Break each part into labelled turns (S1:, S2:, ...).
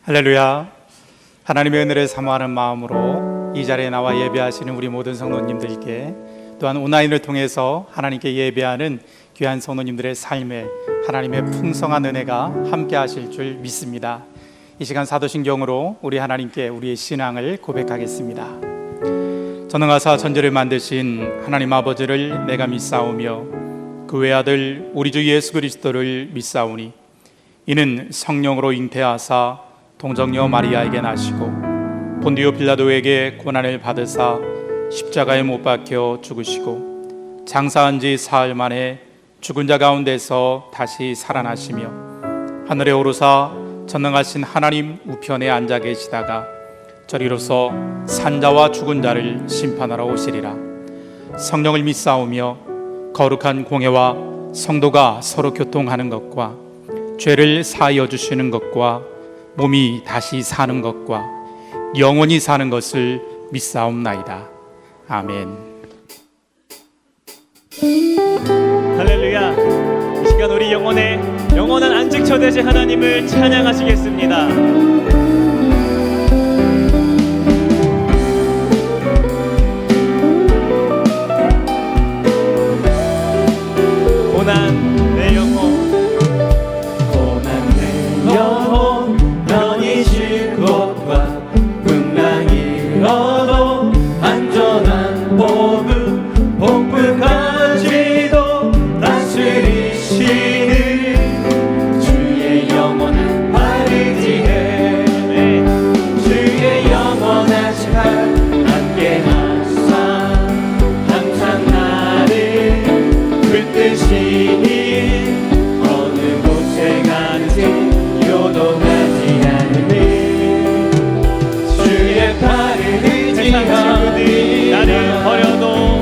S1: 할렐루야. 하나님의 은혜를 사모하는 마음으로 이 자리에 나와 예배하시는 우리 모든 성도님들께, 또한 온라인을 통해서 하나님께 예배하는 귀한 성도님들의 삶에 하나님의 풍성한 은혜가 함께 하실 줄 믿습니다. 이 시간 사도신경으로 우리 하나님께 우리의 신앙을 고백하겠습니다. 전능하사 천지를 만드신 하나님 아버지를 내가 믿사오며 그 외아들 우리 주 예수 그리스도를 믿사오니 이는 성령으로 잉태하사 동정녀 마리아에게 나시고 본디오 빌라도에게 고난을 받으사 십자가에 못 박혀 죽으시고 장사한 지 사흘 만에 죽은 자 가운데서 다시 살아나시며 하늘에 오르사 전능하신 하나님 우편에 앉아 계시다가 저리로서 산자와 죽은 자를 심판하러 오시리라. 성령을 믿사오며 거룩한 공회와 성도가 서로 교통하는 것과 죄를 사하여 주시는 것과 몸이 다시 사는 것과 영원히 사는 것을 믿사옵나이다. 아멘.
S2: 할렐루야. 이 시간 우리 영원한 안식처 되신 하나님을 찬양하시겠습니다. 고난 내 영혼, 고난 내 영혼, 편히 쉴 곳과 풍랑이 얻어 안전한 복음까지도 다스리시는 주의 영원한 발의지혜, 주의 영원하신 함께하사 항상 나를 붙드시니 어느 곳에 가는지 요동하지 않으니 주의 팔을 의지하니 나를 버려도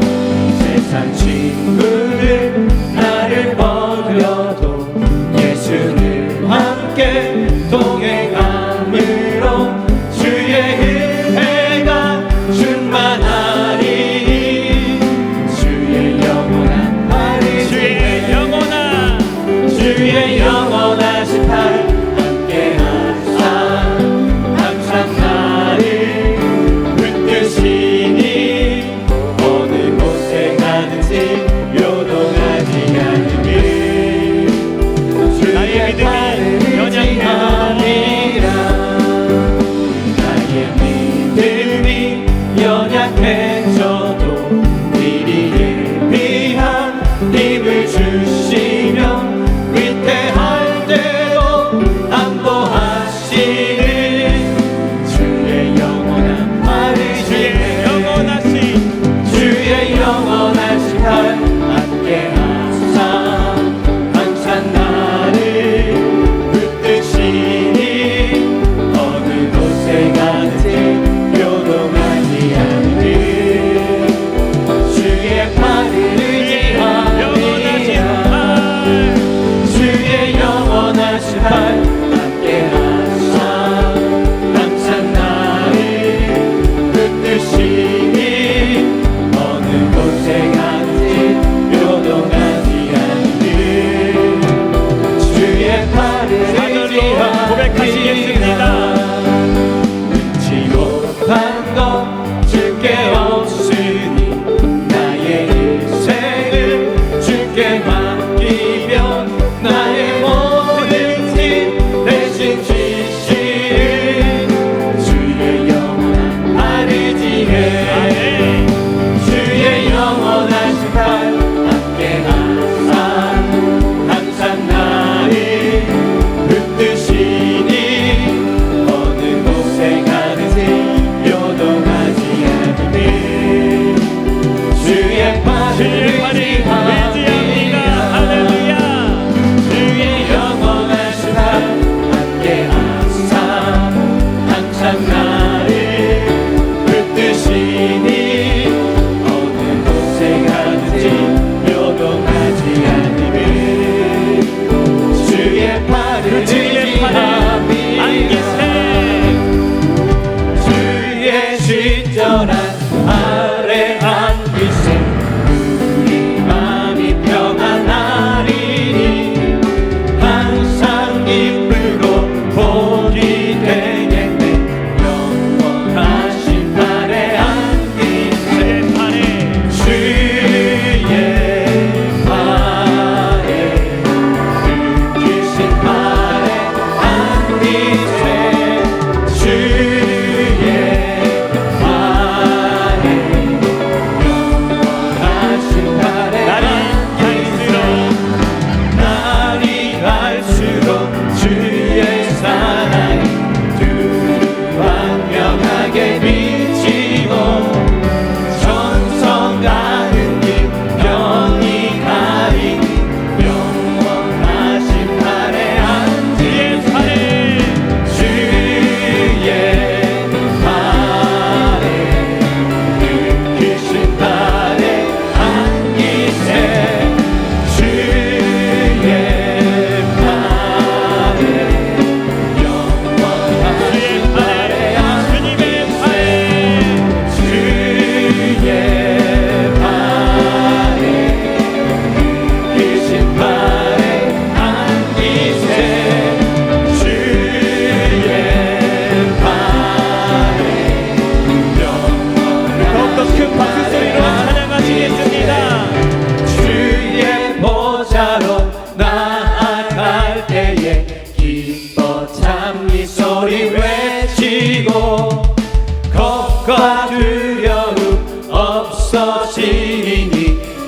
S2: 하시리니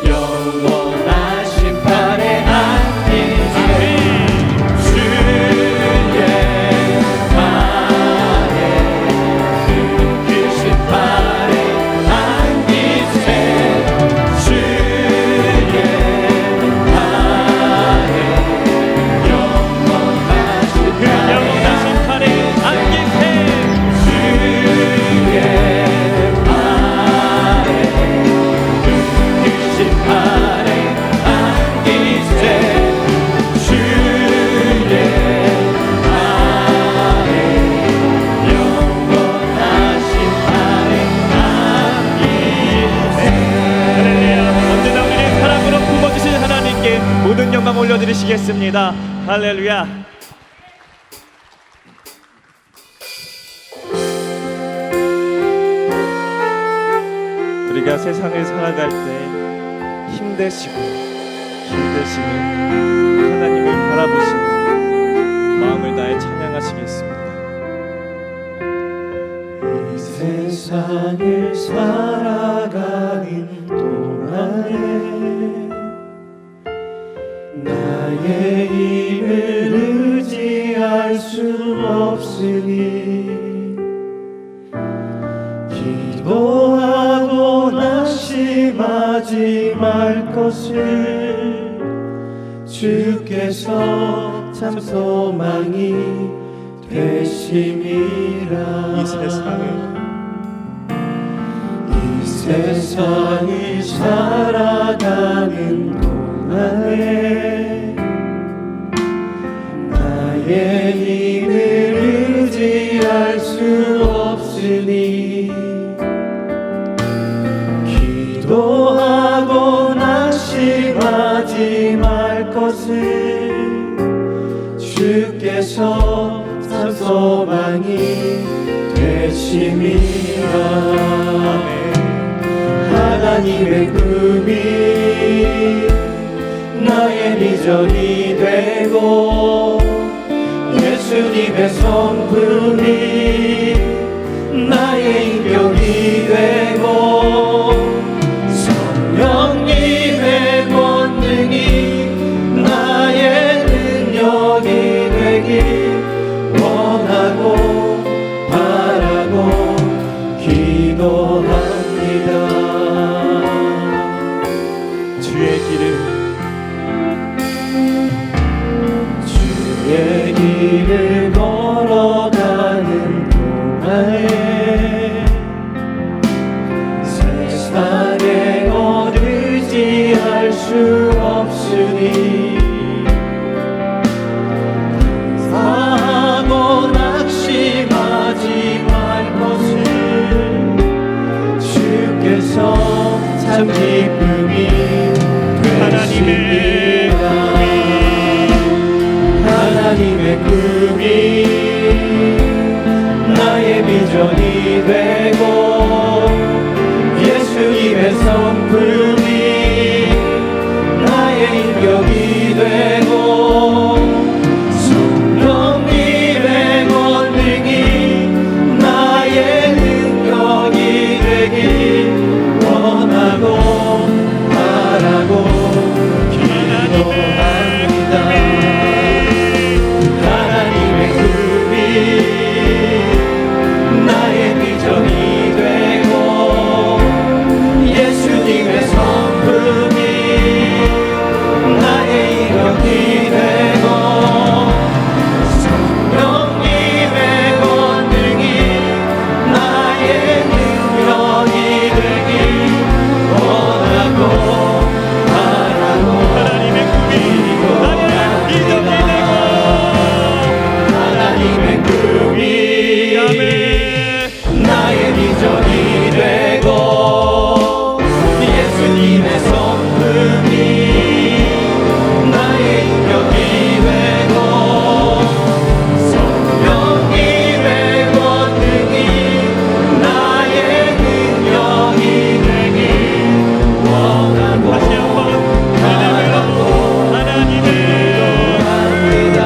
S2: 영원한 심판에 안기세 주의 팔에 그 심판에 안기세 주의 팔에 영원한 심판에 안기세 주의 심판에 안기세 주의 아래 영원한 심판에 안기세
S3: 할렐루야. 언제나 우리를 사랑으로 품어주신 하나님께 모든 영광 올려드리시겠습니다. 할렐루야. 우리가 세상을 살아갈 때 힘드시고 하나님을 바라보시며 마음을 다해 찬양하시겠습니다.
S2: 이 세상을 살아가는 동안에 나의 힘을 의지할 수 없으니 기도하고 낙심하지 말 것을 주께서 참 소망이 되심이라 이 세상을 살아가는 동안에 나의 힘을 의지할 수 없으니 기도하고 낙심하지 말 것을 주께서 참 소망이 되심이라 하나님의 꿈이 나의 비전이 되고 예수님의 성품이 나의 인격이 되고 성령님의 권능이 나의 능력이 되길 원하고 바라고 기도합니다.
S3: 주의
S2: 길을 걸어가는 동안에 세상에 의지할 수 없으니 사하고 낙심하지 말 것을 주께서 참 기쁨이 되시리라 하나님의 꿈이 나의 비전이 되고 예수님의 성품이 나의 인격이 되고 성령님의 권능이 나의 능력이 되길 원하고 바라고 기도합니다. 하나님의 꿈이 나의 비전이 되고 예수님의 성품이 나의 인격이 되고 성령님의 권능이 나의 능력이 되길 원하고 바라고
S3: 하나님의 꿈이 나의 비전이 되고
S2: 하나님의 꿈이 나의 비전이 되고 예수님의 성품이 나의 인격이 되고 성령님의 권능이 나의 능력이 되길 원하고
S3: 다시 한번
S2: 바라고
S3: 하나님의
S2: 합니다.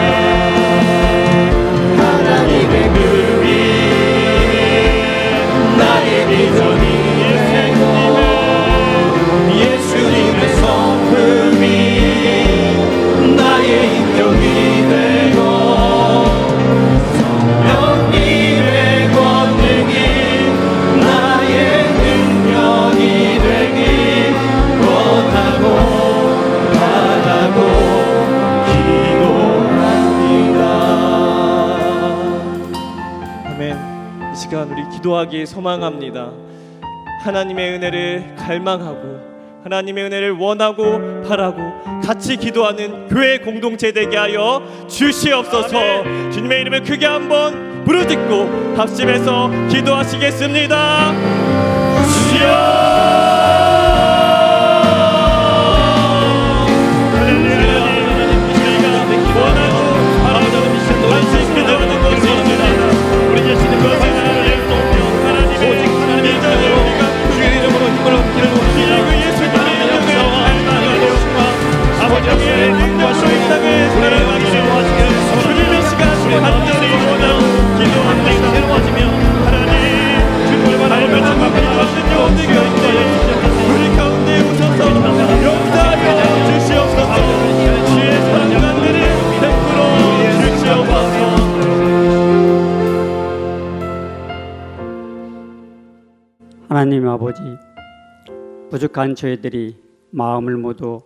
S2: 하나님의 꿈이 나의 비전이 되고
S3: 기도하기 소망합니다. 하나님의 은혜를 갈망하고 하나님의 은혜를 원하고 바라고 같이 기도하는 교회 공동체 되게 하여 주시옵소서. 주님의 이름을 크게 한번 부르짖고 합심해서 기도하시겠습니다. 주여!
S4: 하나님 아버지, 부족한 저희들이 마음을 모두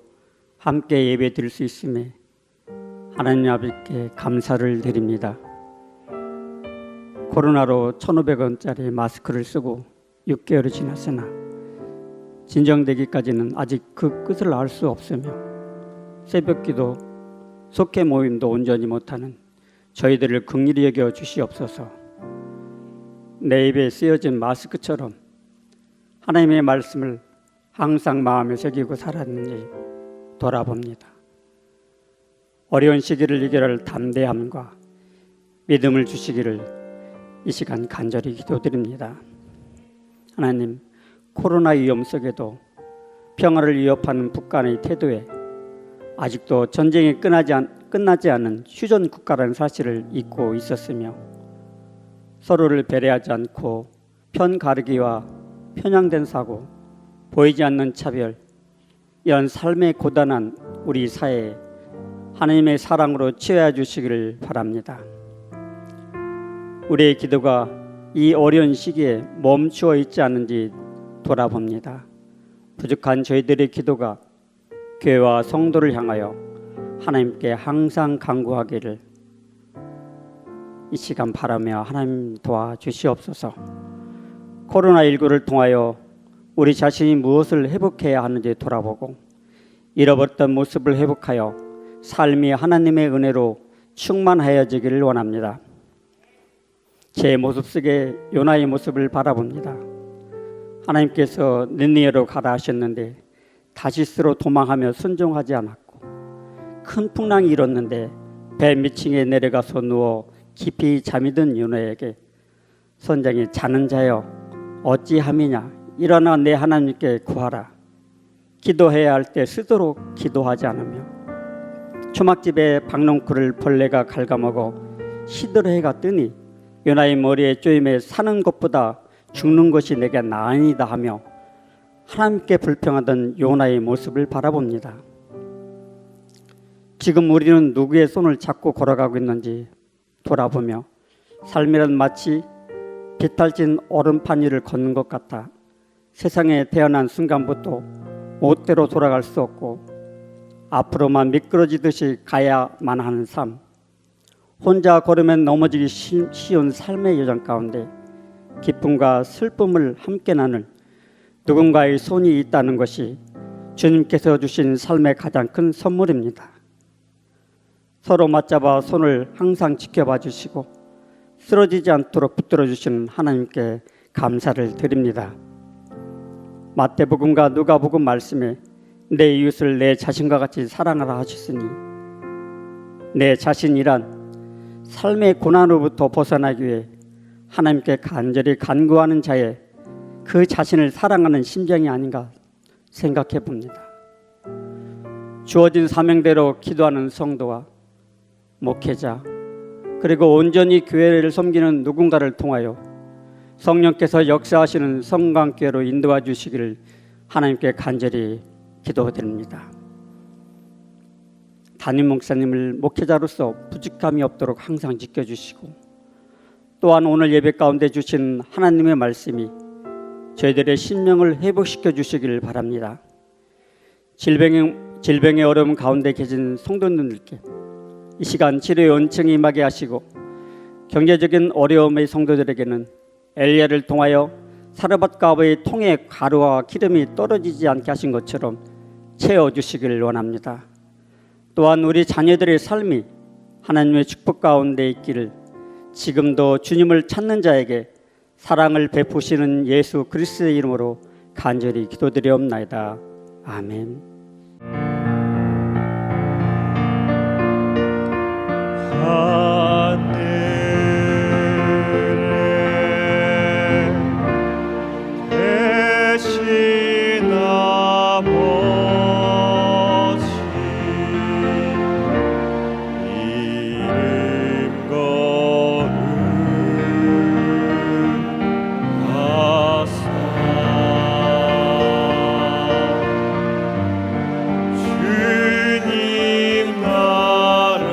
S4: 함께 예배 드릴 수 있음에 하나님 아버지께 감사를 드립니다. 코로나로 1,500원짜리 마스크를 쓰고 6개월이 지났으나 진정되기까지는 아직 그 끝을 알 수 없으며 새벽기도, 속회 모임도 온전히 못하는 저희들을 긍휼히 여겨 주시옵소서. 내 입에 쓰여진 마스크처럼 하나님의 말씀을 항상 마음에 새기고 살았는지 돌아봅니다. 어려운 시기를 이겨낼 담대함과 믿음을 주시기를 이 시간 간절히 기도드립니다. 하나님, 코로나 위험 속에도 평화를 위협하는 북한의 태도에 아직도 전쟁이 끝나지 않은 휴전 국가라는 사실을 잊고 있었으며 서로를 배려하지 않고 편 가르기와 편향된 사고, 보이지 않는 차별, 이런 삶의 고단한 우리 사회에 하나님의 사랑으로 치유해 주시기를 바랍니다. 우리의 기도가 이 어려운 시기에 멈추어 있지 않은지 돌아봅니다. 부족한 저희들의 기도가 교회와 성도를 향하여 하나님께 항상 간구하기를 이 시간 바라며 하나님 도와주시옵소서. 코로나19를 통하여 우리 자신이 무엇을 회복해야 하는지 돌아보고 잃어버렸던 모습을 회복하여 삶이 하나님의 은혜로 충만하여지기를 원합니다. 제 모습 속에 요나의 모습을 바라봅니다. 하나님께서 니느웨로 가라 하셨는데 다시스로 도망하며 순종하지 않았고 큰 풍랑이 일었는데 배 밑층에 내려가서 누워 깊이 잠이 든 요나에게 선장이 자는 자여 어찌함이냐 일어나 내 하나님께 구하라. 기도해야 할 때 쓰도록 기도하지 않으며 초막집에 박농쿨을 벌레가 갉아먹어 시들해가 뜨니 요나의 머리에 쪼임에 사는 것보다 죽는 것이 내게 나으니다 하며 하나님께 불평하던 요나의 모습을 바라봅니다. 지금 우리는 누구의 손을 잡고 걸어가고 있는지 돌아보며 삶이란 마치 비탈진 얼음판 위를 걷는 것 같아 세상에 태어난 순간부터 멋대로 돌아갈 수 없고 앞으로만 미끄러지듯이 가야만 하는 삶, 혼자 걸으면 넘어지기 쉬운 삶의 여정 가운데 기쁨과 슬픔을 함께 나눌 누군가의 손이 있다는 것이 주님께서 주신 삶의 가장 큰 선물입니다. 서로 맞잡아 손을 항상 지켜봐 주시고 쓰러지지 않도록 붙들어 주시는 하나님께 감사를 드립니다. 마태복음과 누가복음 말씀에 내 이웃을 내 자신과 같이 사랑하라 하셨으니 내 자신이란 삶의 고난으로부터 벗어나기 위해 하나님께 간절히 간구하는 자의 그 자신을 사랑하는 심정이 아닌가 생각해 봅니다. 주어진 사명대로 기도하는 성도와 목회자 그리고 온전히 교회를 섬기는 누군가를 통하여 성령께서 역사하시는 성강교회로 인도해 주시기를 하나님께 간절히 기도드립니다. 담임 목사님을 목회자로서 부족함이 없도록 항상 지켜주시고 또한 오늘 예배 가운데 주신 하나님의 말씀이 저희들의 심령을 회복시켜 주시기를 바랍니다. 질병의 어려움 가운데 계신 성도님들께 이 시간 치료의 은총이 임하게 하시고 경제적인 어려움의 성도들에게는 엘리야를 통하여 사르밧가보의 통에 가루와 기름이 떨어지지 않게 하신 것처럼 채워주시길 원합니다. 또한 우리 자녀들의 삶이 하나님의 축복 가운데 있기를 지금도 주님을 찾는 자에게 사랑을 베푸시는 예수 그리스도의 이름으로 간절히 기도드리옵나이다. 아멘.
S2: 하늘에 대신 아버지 이름 거룩하사 주님 나라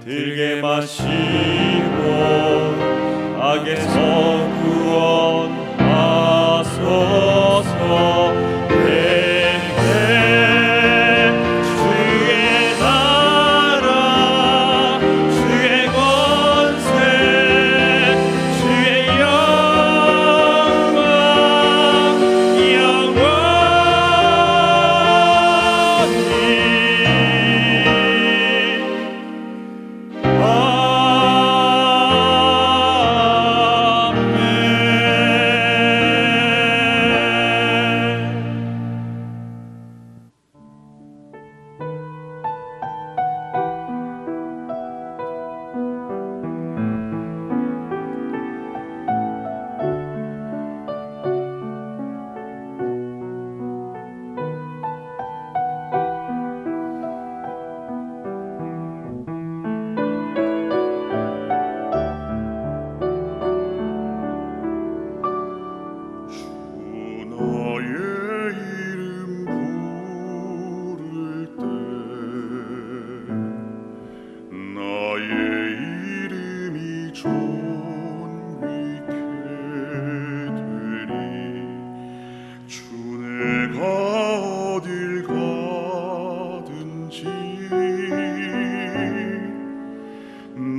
S2: 들게 마시고 악에서 구원하소서. 내게 주의 나라 주의 권세 주의 영광 영원히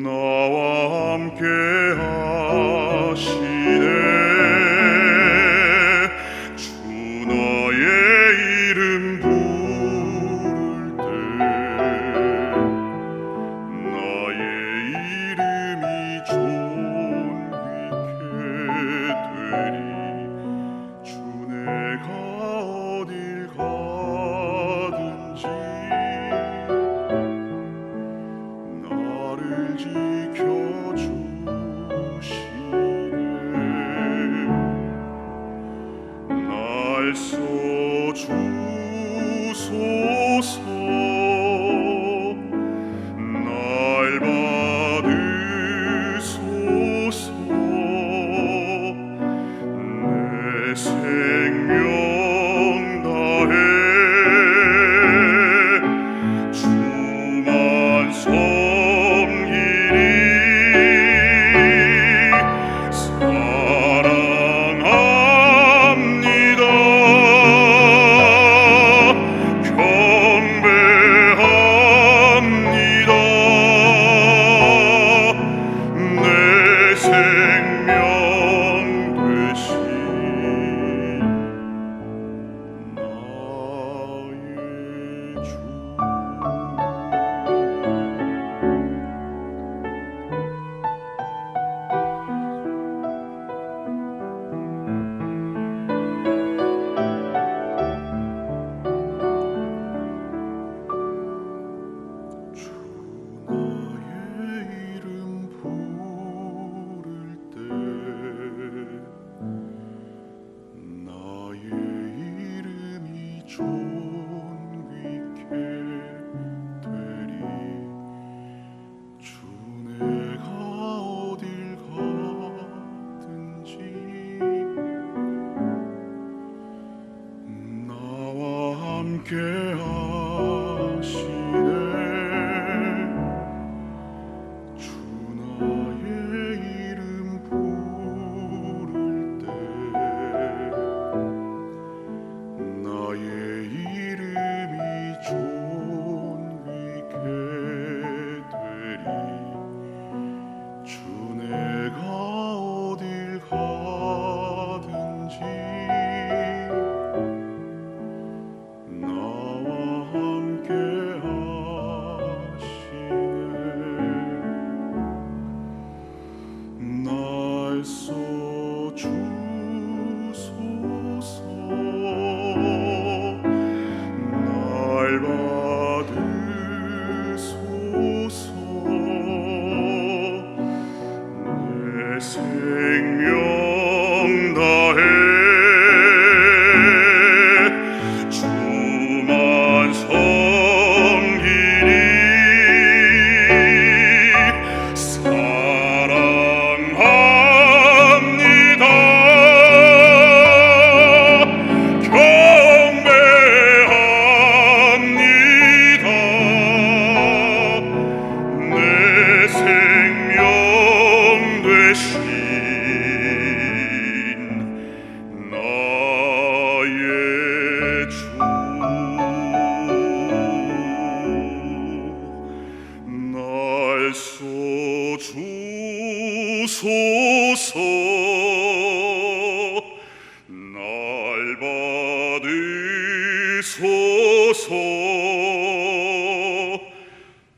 S2: 나와 함께 하시네. 주 나의 이름 부를 때 나의 이름이 존귀케 되리. 주 내가 어딜 가든지 나를 지켜주시네. 날 써주소서. 날 받으소서. 내 생명 다해 주만 섬기리. 사랑합니다. 함께 하시네 주 나의 이름 부를 때 나의 이름이 존귀케 되리 주 내가 어딜 가든지 나와 함께 하시네 날 써주소서 날 받으소서 내 생명 다해 주만 섬기리 사랑합니다 경배합니다 내 생명 되신 나의 주 날 써주소서 날 받으소서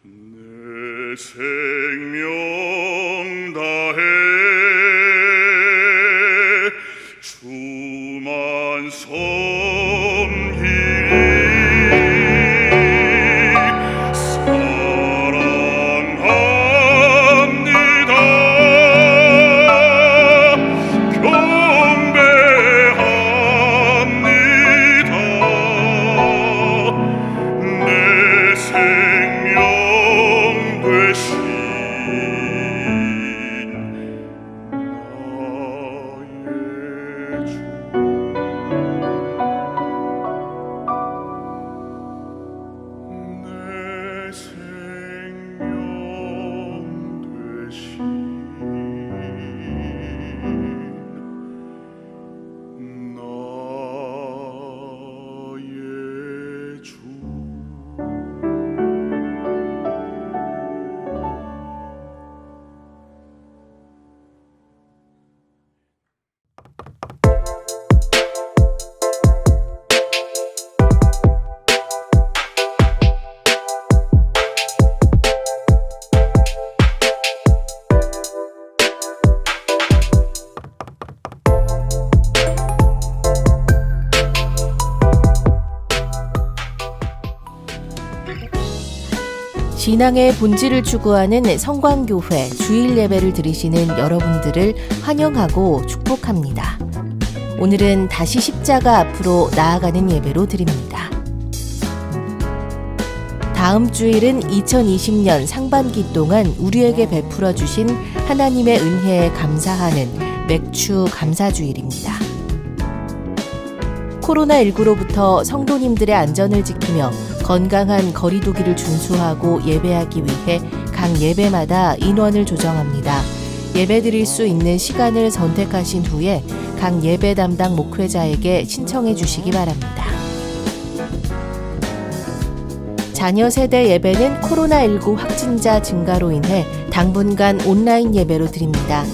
S2: 내 생명 다해 주만 섬기리 사랑합니다 경배합니다 내 생명 되신 나의 주 내 생명 되신 나의 주
S5: 신앙의 본질을 추구하는 성광교회 주일 예배를 드리시는 여러분들을 환영하고 축복합니다. 오늘은 다시 십자가 앞으로 나아가는 예배로 드립니다. 다음 주일은 2020년 상반기 동안 우리에게 베풀어 주신 하나님의 은혜에 감사하는 맥주 감사주일입니다. 코로나19로부터 성도님들의 안전을 지키며 건강한 거리두기를 준수하고 예배하기 위해 각 예배마다 인원을 조정합니다. 예배드릴 수 있는 시간을 선택하신 후에 각 예배 담당 목회자에게 신청해 주시기 바랍니다. 자녀 세대 예배는 코로나19 확진자 증가로 인해 당분간 온라인 예배로 드립니다.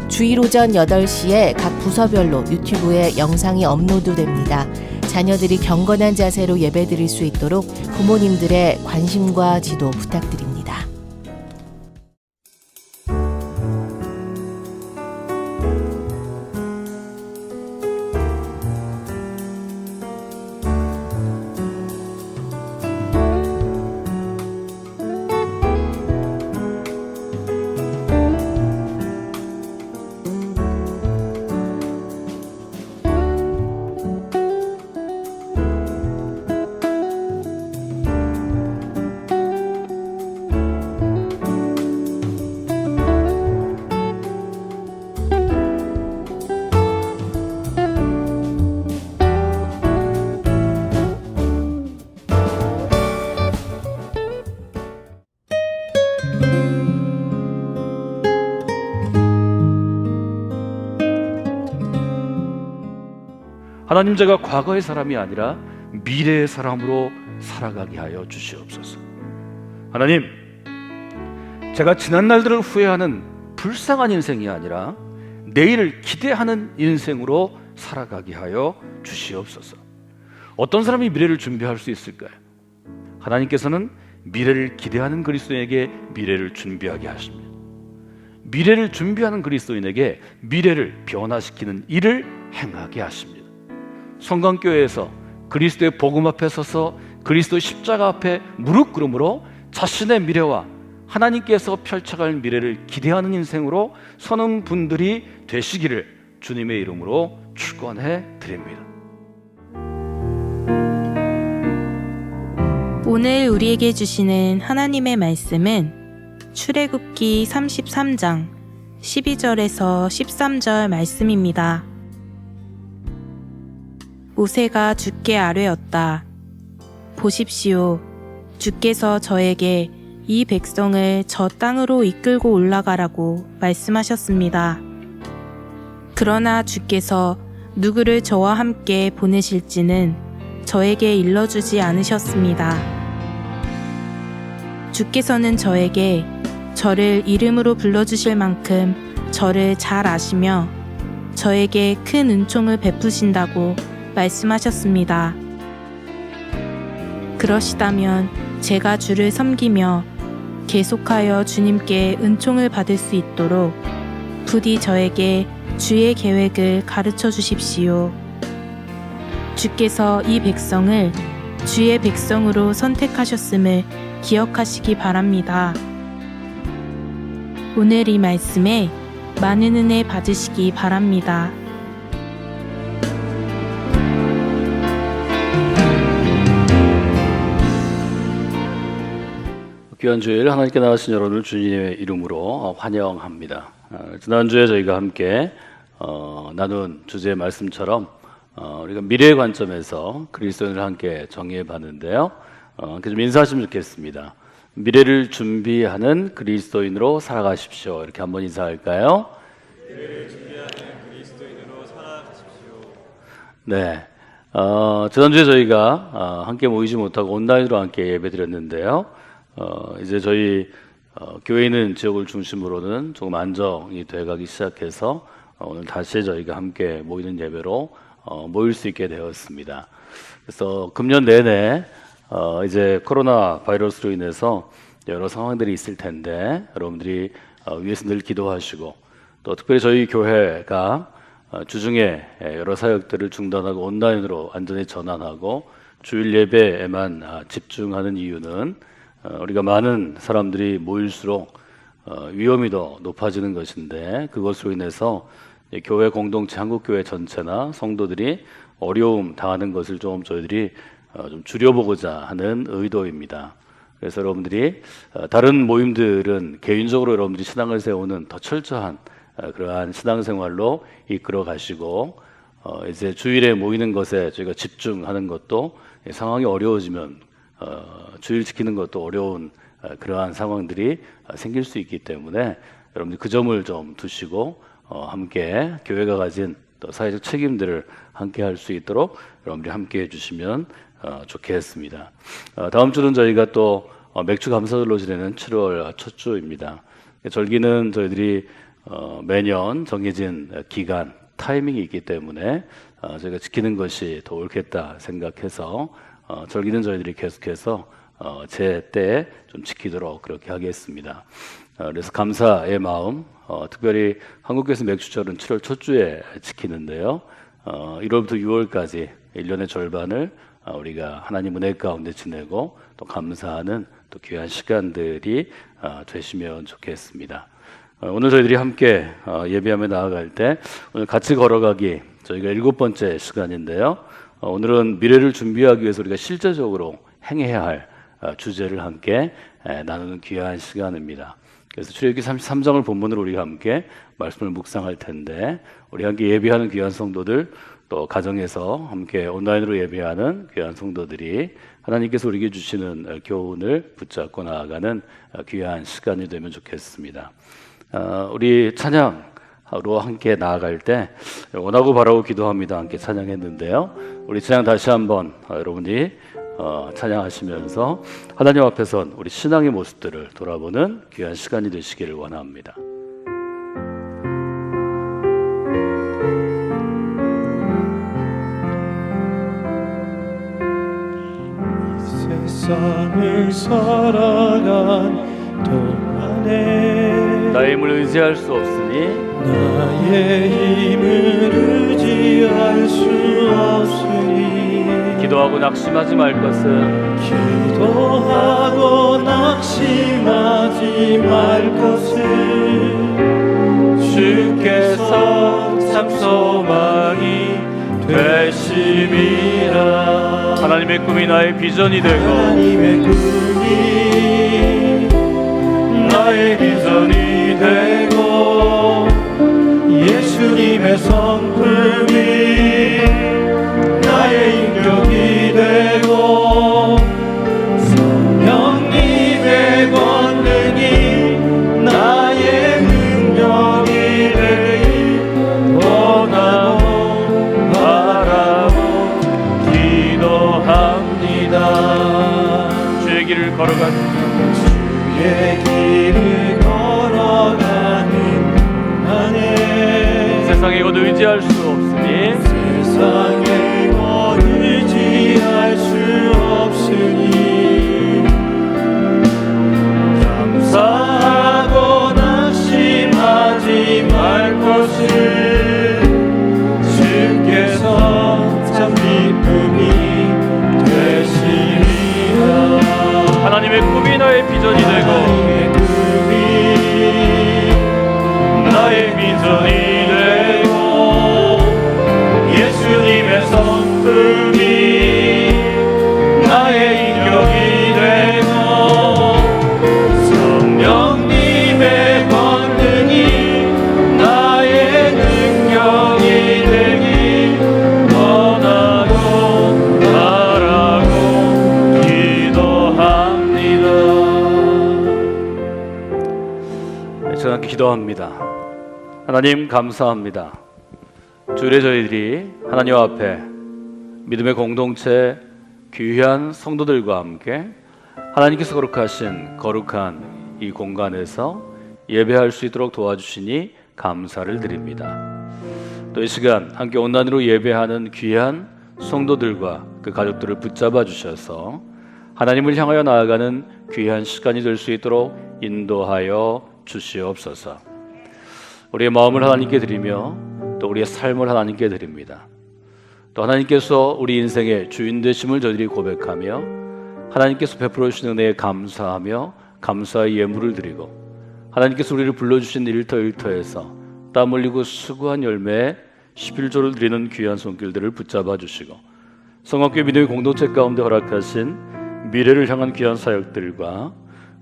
S5: 주일 오전 8시에 각 부서별로 유튜브에 영상이 업로드됩니다. 자녀들이 경건한 자세로 예배드릴 수 있도록 부모님들의 관심과 지도 부탁드립니다.
S6: 하나님, 제가 과거의 사람이 아니라 미래의 사람으로 살아가게 하여 주시옵소서. 하나님, 제가 지난 날들을 후회하는 불쌍한 인생이 아니라 내일을 기대하는 인생으로 살아가게 하여 주시옵소서. 어떤 사람이 미래를 준비할 수 있을까요? 하나님께서는 미래를 기대하는 그리스도인에게 미래를 준비하게 하십니다. 미래를 준비하는 그리스도인에게 미래를 변화시키는 일을 행하게 하십니다. 성강교회에서 그리스도의 복음 앞에 서서 그리스도의 십자가 앞에 무릎 꿇음으로 자신의 미래와 하나님께서 펼쳐갈 미래를 기대하는 인생으로 서는 분들이 되시기를 주님의 이름으로 축원해 드립니다.
S7: 오늘 우리에게 주시는 하나님의 말씀은 출애굽기 33장 12절에서 13절 말씀입니다. 모세가 주께 아뢰었다. 보십시오. 주께서 저에게 이 백성을 저 땅으로 이끌고 올라가라고 말씀하셨습니다. 그러나 주께서 누구를 저와 함께 보내실지는 저에게 일러주지 않으셨습니다. 주께서는 저에게 저를 이름으로 불러주실 만큼 저를 잘 아시며 저에게 큰 은총을 베푸신다고 말씀하셨습니다. 그러시다면 제가 주를 섬기며 계속하여 주님께 은총을 받을 수 있도록 부디 저에게 주의 계획을 가르쳐 주십시오. 주께서 이 백성을 주의 백성으로 선택하셨음을 기억하시기 바랍니다. 오늘 이 말씀에 많은 은혜 받으시기 바랍니다.
S6: 귀한 주일 하나님께 나가신 여러분을 주님의 이름으로 환영합니다. 지난주에 저희가 함께 나눈 주제의 말씀처럼 우리가 미래의 관점에서 그리스도인을 함께 정의해 봤는데요. 함께 좀 인사하시면 좋겠습니다. 미래를 준비하는 그리스도인으로 살아가십시오. 이렇게 한번 인사할까요? 미래를 준비하는 그리스도인으로 살아가십시오. 네. 지난주에 저희가 함께 모이지 못하고 온라인으로 함께 예배드렸는데요. 이제 저희 교회 있는 지역을 중심으로는 조금 안정이 돼가기 시작해서 오늘 다시 저희가 함께 모이는 예배로 모일 수 있게 되었습니다. 그래서 금년 내내 이제 코로나 바이러스로 인해서 여러 상황들이 있을 텐데 여러분들이 위에서 늘 기도하시고 또 특별히 저희 교회가 주중에 여러 사역들을 중단하고 온라인으로 완전히 전환하고 주일 예배에만 집중하는 이유는 우리가 많은 사람들이 모일수록 위험이 더 높아지는 것인데 그것으로 인해서 교회 공동체, 한국교회 전체나 성도들이 어려움 당하는 것을 좀 저희들이 좀 줄여보고자 하는 의도입니다. 그래서 여러분들이 다른 모임들은 개인적으로 여러분들이 신앙을 세우는 더 철저한 그러한 신앙생활로 이끌어 가시고 이제 주일에 모이는 것에 저희가 집중하는 것도 상황이 어려워지면 주일 지키는 것도 어려운 그러한 상황들이 생길 수 있기 때문에 여러분들 그 점을 좀 두시고 함께 교회가 가진 또 사회적 책임들을 함께 할 수 있도록 여러분들이 함께 해주시면 좋겠습니다. 다음 주는 저희가 또 맥주 감사절로 지내는 7월 첫 주입니다. 절기는 저희들이 매년 정해진 기간, 타이밍이 있기 때문에 저희가 지키는 것이 더 옳겠다 생각해서 절기는 저희들이 계속해서 제 때에 좀 지키도록 그렇게 하겠습니다. 그래서 감사의 마음, 특별히 한국교회에서 맥주절은 7월 첫 주에 지키는데요. 1월부터 6월까지 1년의 절반을 우리가 하나님 은혜 가운데 지내고 또 감사하는 또 귀한 시간들이 되시면 좋겠습니다. 오늘 저희들이 함께 예배하며 나아갈 때 오늘 같이 걸어가기 저희가 7번째 시간인데요. 오늘은 미래를 준비하기 위해서 우리가 실제적으로 행해야 할 주제를 함께 나누는 귀한 시간입니다. 그래서 출애굽기 33장을 본문으로 우리가 함께 말씀을 묵상할 텐데 우리 함께 예배하는 귀한 성도들 또 가정에서 함께 온라인으로 예배하는 귀한 성도들이 하나님께서 우리에게 주시는 교훈을 붙잡고 나아가는 귀한 시간이 되면 좋겠습니다. 우리 찬양 함께 나아갈 때 원하고 바라고 기도합니다 함께 찬양했는데요. 우리 찬양 다시 한번 여러분이 찬양하시면서 하나님 앞에서 우리 신앙의 모습들을 돌아보는 귀한 시간이 되시기를 원합니다.
S3: 세상을 살아간 동안에
S6: 나의 힘을 의지할 수 없으니
S3: 나의 힘을 의지할 수 없으니
S6: 기도하고 낙심하지 말 것은
S3: 기도하고 낙심하지 말 것은 주께서 참 소망이 되심이라.
S6: 하나님의 꿈이 나의 비전이 되고
S3: 하나님의 꿈이 나의 비전이 되고 예수님의 성품이 나의 인격이 되고 성령님의 권능이 나의 능력이 되기 원하고 바라고 기도합니다.
S6: 주의 길을 걸어가는
S3: 주의 길을 걸어가는 안에
S6: 세상에 곧 의지할 수 없으니
S3: 세상에 곧 의지할 수 없으니 감사하고 낙심하지 말 것을 주께서 참 기쁨이 되시리라.
S6: 하나님의 꿈이 나의 비전이 되고
S3: 하나님의 꿈이 나의 비전이 되고 예수님의 성품이 나의 인격이 되고 성령님의 권능이 나의 능력이 되기 원하고 바라고 기도합니다.
S6: 저는 기도합니다. 하나님 감사합니다. 주일에 저희들이 하나님 앞에 믿음의 공동체 귀한 성도들과 함께 하나님께서 거룩하신 거룩한 이 공간에서 예배할 수 있도록 도와주시니 감사를 드립니다. 또 이 시간 함께 온난으로 예배하는 귀한 성도들과 그 가족들을 붙잡아 주셔서 하나님을 향하여 나아가는 귀한 시간이 될 수 있도록 인도하여 주시옵소서. 우리의 마음을 하나님께 드리며 또 우리의 삶을 하나님께 드립니다. 또 하나님께서 우리 인생의 주인 되심을 저희들이 고백하며 하나님께서 베풀어 주신 은혜에 감사하며 감사의 예물을 드리고 하나님께서 우리를 불러주신 일터일터에서 땀 흘리고 수고한 열매에 11조를 드리는 귀한 손길들을 붙잡아 주시고 성악교회 믿음의 공동체 가운데 허락하신 미래를 향한 귀한 사역들과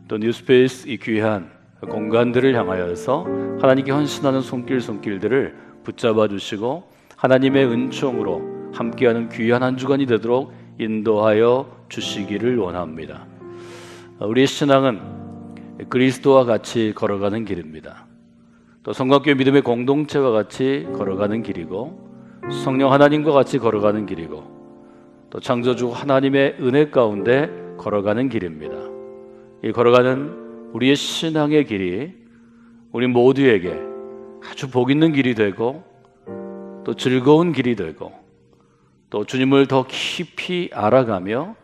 S6: 또 뉴스페이스 이 귀한 공간들을 향하여서 하나님께 헌신하는 손길들을 붙잡아 주시고 하나님의 은총으로 함께하는 귀한 한 주간이 되도록 인도하여 주시기를 원합니다. 우리의 신앙은 그리스도와 같이 걸어가는 길입니다. 또 성곽교회 믿음의 공동체와 같이 걸어가는 길이고 성령 하나님과 같이 걸어가는 길이고 또 창조주 하나님의 은혜 가운데 걸어가는 길입니다. 이 걸어가는 우리의 신앙의 길이 우리 모두에게 아주 복 있는 길이 되고 또 즐거운 길이 되고 또 주님을 더 깊이 알아가며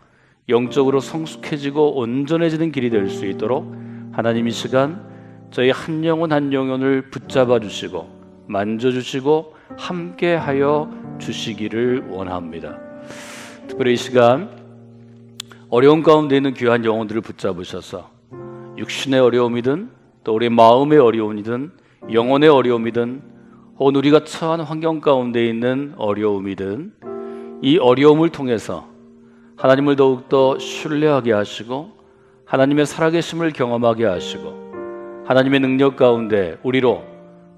S6: 영적으로 성숙해지고 온전해지는 길이 될 수 있도록 하나님 이 시간 저희 한 영혼 한 영혼을 붙잡아 주시고 만져주시고 함께하여 주시기를 원합니다. 특별히 이 시간 어려운 가운데 있는 귀한 영혼들을 붙잡으셔서 육신의 어려움이든 또 우리 마음의 어려움이든 영혼의 어려움이든 혹은 우리가 처한 환경 가운데 있는 어려움이든 이 어려움을 통해서 하나님을 더욱더 신뢰하게 하시고 하나님의 살아계심을 경험하게 하시고 하나님의 능력 가운데 우리로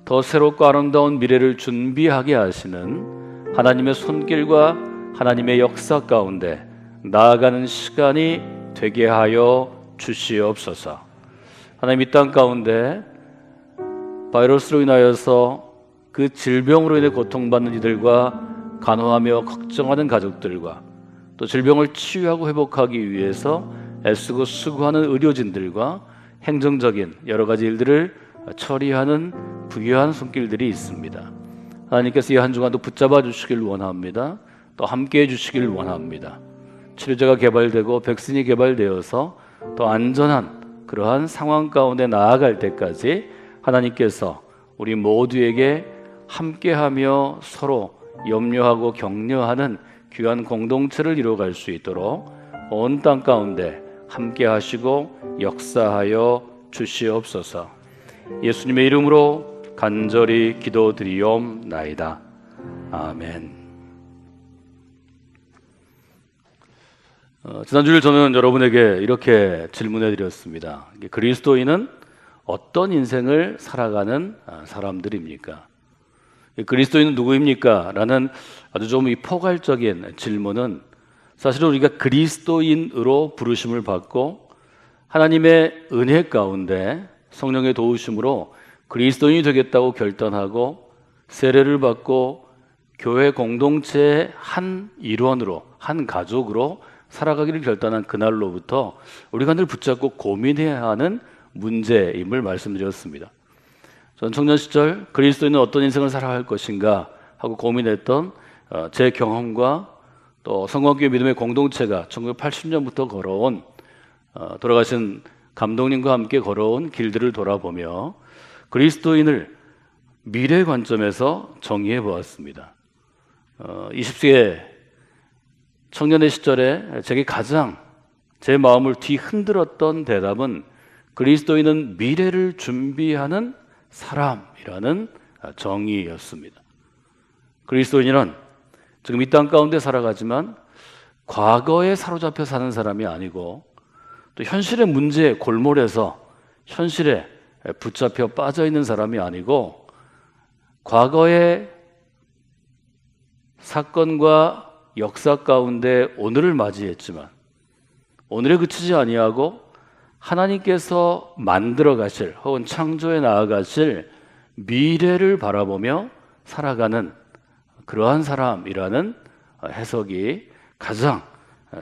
S6: 더 새롭고 아름다운 미래를 준비하게 하시는 하나님의 손길과 하나님의 역사 가운데 나아가는 시간이 되게 하여 주시옵소서. 하나님 이 땅 가운데 바이러스로 인하여서 그 질병으로 인해 고통받는 이들과 간호하며 걱정하는 가족들과 또 질병을 치유하고 회복하기 위해서 애쓰고 수고하는 의료진들과 행정적인 여러 가지 일들을 처리하는 부유한 손길들이 있습니다. 하나님께서 이 한 주간도 붙잡아 주시길 원합니다. 또 함께 해 주시길 원합니다. 치료제가 개발되고 백신이 개발되어서 더 안전한 그러한 상황 가운데 나아갈 때까지 하나님께서 우리 모두에게 함께하며 서로 염려하고 격려하는 귀한 공동체를 이루어갈 수 있도록 온 땅 가운데 함께하시고 역사하여 주시옵소서. 예수님의 이름으로 간절히 기도드리옵나이다. 아멘. 지난주일 저는 여러분에게 이렇게 질문해 드렸습니다. 그리스도인은 어떤 인생을 살아가는 사람들입니까? 그리스도인은 누구입니까? 라는 아주 좀 포괄적인 질문은 사실은 우리가 그리스도인으로 부르심을 받고 하나님의 은혜 가운데 성령의 도우심으로 그리스도인이 되겠다고 결단하고 세례를 받고 교회 공동체의 한 일원으로, 한 가족으로 살아가기를 결단한 그날로부터 우리가 늘 붙잡고 고민해야 하는 문제임을 말씀드렸습니다. 전 청년 시절 그리스도인은 어떤 인생을 살아갈 것인가 하고 고민했던 제 경험과 또 성광교회 믿음의 공동체가 1980년부터 걸어온 돌아가신 감독님과 함께 걸어온 길들을 돌아보며 그리스도인을 미래 관점에서 정의해 보았습니다. 20세 청년의 시절에 제게 가장 제 마음을 뒤흔들었던 대답은 그리스도인은 미래를 준비하는 사람이라는 정의였습니다. 그리스도인은 지금 이 땅 가운데 살아가지만 과거에 사로잡혀 사는 사람이 아니고 또 현실의 문제에 골몰해서 현실에 붙잡혀 빠져 있는 사람이 아니고 과거의 사건과 역사 가운데 오늘을 맞이했지만 오늘에 그치지 아니하고 하나님께서 만들어 가실 혹은 창조해 나아가실 미래를 바라보며 살아가는 그러한 사람이라는 해석이 가장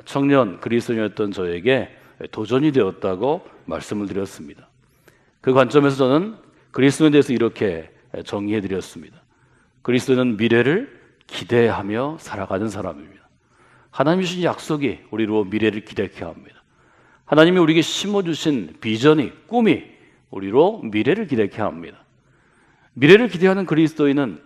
S6: 청년 그리스도인이었던 저에게 도전이 되었다고 말씀을 드렸습니다. 그 관점에서 저는 그리스도인에 대해서 이렇게 정의해 드렸습니다. 그리스도는 미래를 기대하며 살아가는 사람입니다. 하나님이 주신 약속이 우리로 미래를 기대케 합니다. 하나님이 우리에게 심어주신 비전이, 꿈이 우리로 미래를 기대케 합니다. 미래를 기대하는 그리스도인은